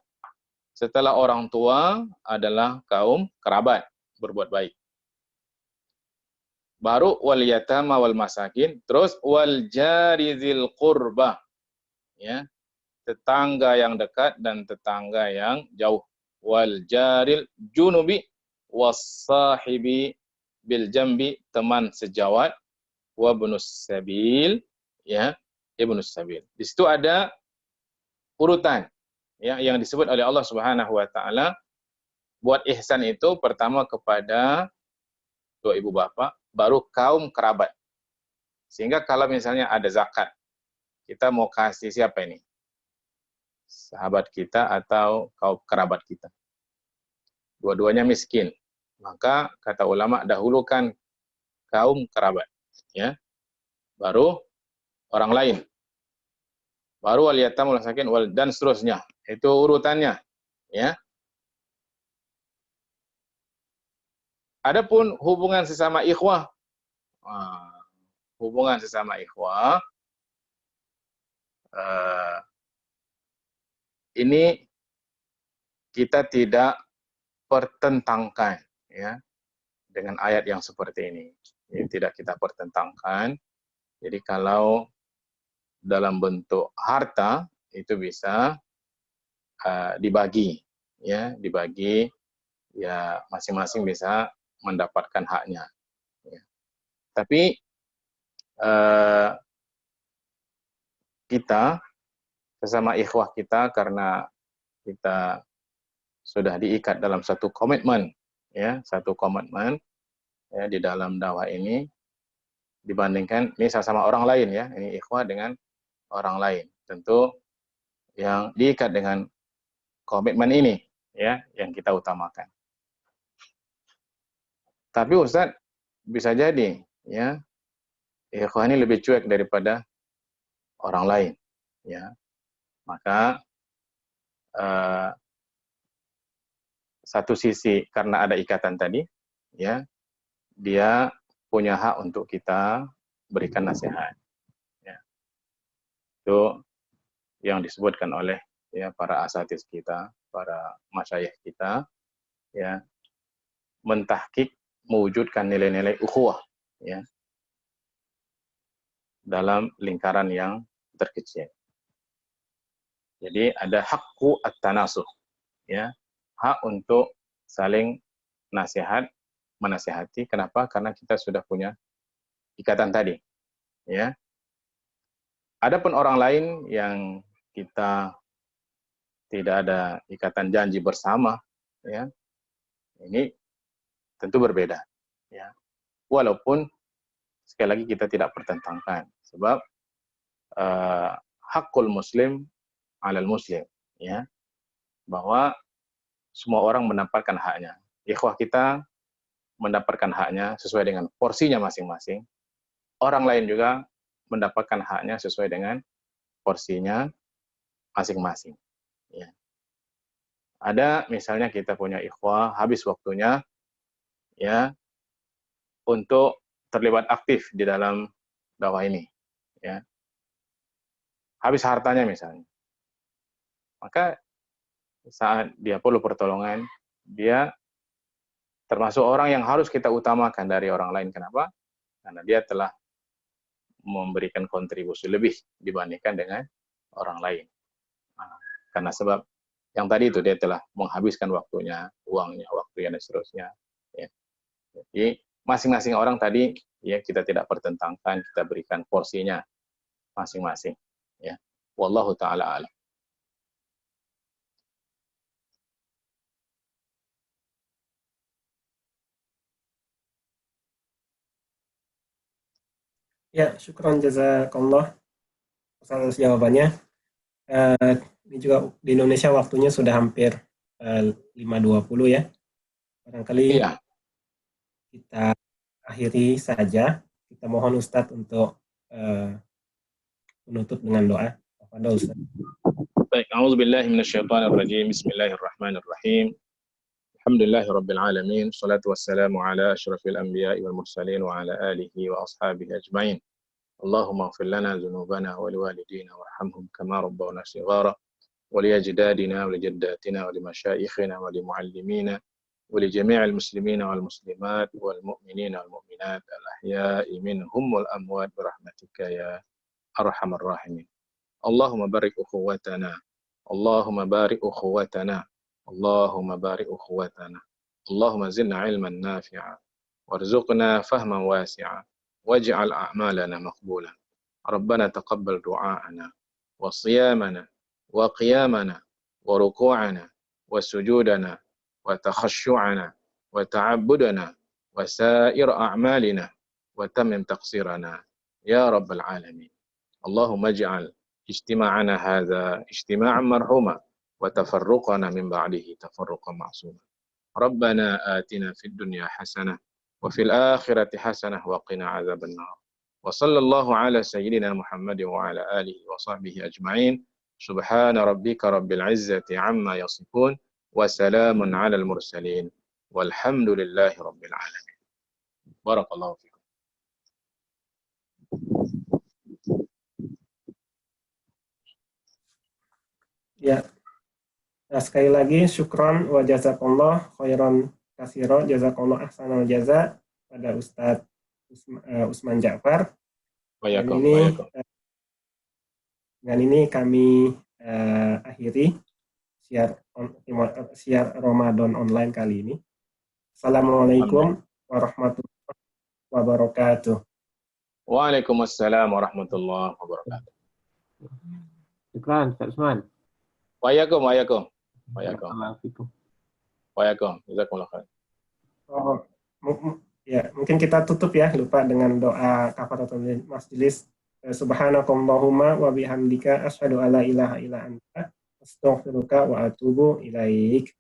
S1: setelah orang tua adalah kaum kerabat, berbuat baik. Baru wal yatama wal masakin, terus wal jari dzil qurba, ya, tetangga yang dekat dan tetangga yang jauh. Wal jaril junubi was sahibi bil jambi, teman sejawat, wa ibnus sabil, ya, ibnus sabil. Di situ ada urutan, ya, yang disebut oleh Allah Subhanahu wa taala. Buat ihsan itu pertama kepada dua ibu bapak, baru kaum kerabat. Sehingga kalau misalnya ada zakat, kita mau kasih siapa ini? Sahabat kita atau kaum kerabat kita. Dua-duanya miskin. Maka kata ulama dahulukan kaum kerabat, ya. Baru orang lain. Baru wal yatam wal masakin dan seterusnya. Itu urutannya, ya. Adapun hubungan sesama ikhwah, hubungan sesama ikhwah ini kita tidak pertentangkan, ya, dengan ayat yang seperti ini. Ini tidak kita pertentangkan. Jadi kalau dalam bentuk harta itu bisa dibagi, ya, dibagi, ya, masing-masing bisa mendapatkan haknya. Ya. Tapi kita sesama ikhwah kita, karena kita sudah diikat dalam satu komitmen, ya, satu komitmen, ya, di dalam dakwah ini, dibandingkan ini sama orang lain, ya, ini ikhwah dengan orang lain, tentu yang diikat dengan komitmen ini, ya, yang kita utamakan. Tapi Ustadz, bisa jadi, ya, ikhwah ini lebih cuek daripada orang lain, ya. Maka satu sisi karena ada ikatan tadi, ya, dia punya hak untuk kita berikan nasihat, ya. Itu yang disebutkan oleh, ya, para asatiz kita, para masyayikh kita, ya, mentahqiq, mewujudkan nilai-nilai ukhuwah, ya, dalam lingkaran yang terkecil. Jadi ada hakku at-tanasuh, ya, hak untuk saling nasihat, menasihati. Kenapa? Karena kita sudah punya ikatan tadi, ya. Adapun orang lain yang kita tidak ada ikatan janji bersama, ya, ini tentu berbeda, ya. Walaupun sekali lagi kita tidak pertentangkan, sebab hakul muslim alal muslim, ya, bahwa semua orang mendapatkan haknya. Ikhwah kita mendapatkan haknya sesuai dengan porsinya masing-masing. Orang lain juga mendapatkan haknya sesuai dengan porsinya masing-masing, ya. Ada misalnya kita punya ikhwah, habis waktunya, ya, untuk terlibat aktif di dalam dakwah ini, ya. Habis hartanya misalnya. Maka saat dia perlu pertolongan, dia termasuk orang yang harus kita utamakan dari orang lain. Kenapa? Karena dia telah memberikan kontribusi lebih dibandingkan dengan orang lain. Karena sebab yang tadi itu dia telah menghabiskan waktunya, uangnya, waktunya, dan seterusnya, ya. Jadi masing-masing orang tadi, ya, kita tidak pertentangkan, kita berikan porsinya masing-masing, ya. Wallahu taala a'lam.
S2: Ya, syukron jazakallah atas jawabannya. Ini juga di Indonesia waktunya sudah hampir 5.20 ya. Barangkali
S1: Iya.
S2: kita akhiri saja. Kita mohon Ustadz untuk menutup dengan doa. Kepada Ustadz.
S1: Baik, a'udzubillahi minasyaitonirrajim. Bismillahirrahmanirrahim. Alhamdulillahirabbil alamin. Shalatu wassalamu ala asyrafil anbiya'i wal mursalin wa ala alihi wa ashabihi ajmain. Allahumma ighfir lana dzunubana wa liwalidina warhamhum kama rabbawna shighara. ولأجدادنا ولجداتنا ولمشايخنا ولمعلمينا ولجميع المسلمين والمسلمات والمؤمنين والمؤمنات الأحياء منهم والأموات برحمتك يا أرحم الراحمين. اللهم بارك أخوتنا، اللهم بارك أخوتنا، اللهم بارك أخوتنا، اللهم زدنا علما نافعا وارزقنا فهما واسعا واجعل أعمالنا مقبولا. ربنا تقبل دعاءنا وصيامنا وقيامنا وركوعنا وسجودنا وتخشعنا وتعبدنا وسائر أعمالنا وتمم تقصيرنا يا رب العالمين. اللهم اجعل اجتماعنا هذا اجتماعا مرحوما وتفرقنا من بعده تفرقا معصوما. ربنا آتنا في الدنيا حسنة وفي الآخرة حسنة وقنا عذاب النار. وصلى الله على سيدنا محمد وعلى آله وصحبه أجمعين. سبحان ربك رب العزة عما يصفون وسلام على المرسلين والحمد لله رب العالمين. بارك الله فيكم.
S2: Ya, nah, sekali lagi syukron wa jazakallah khairan katsira, jazakallah ahsanal jaza pada Ustadz Usman Ja'far. Dengan ini kami akhiri siar Ramadan online kali ini. Assalamualaikum warahmatullahi wabarakatuh.
S1: Waalaikumsalam warahmatullahi wabarakatuh.
S3: Syukran, Ustaz Usman.
S1: Waalaikumsalam. Jazakumullah khair.
S2: Oh, ya, mungkin kita tutup ya, lupa dengan doa kafaratul majelis. Subhanakallahumma wa bihamdika asyhadu alla ilaha illa anta astaghfiruka wa atubu ilaik.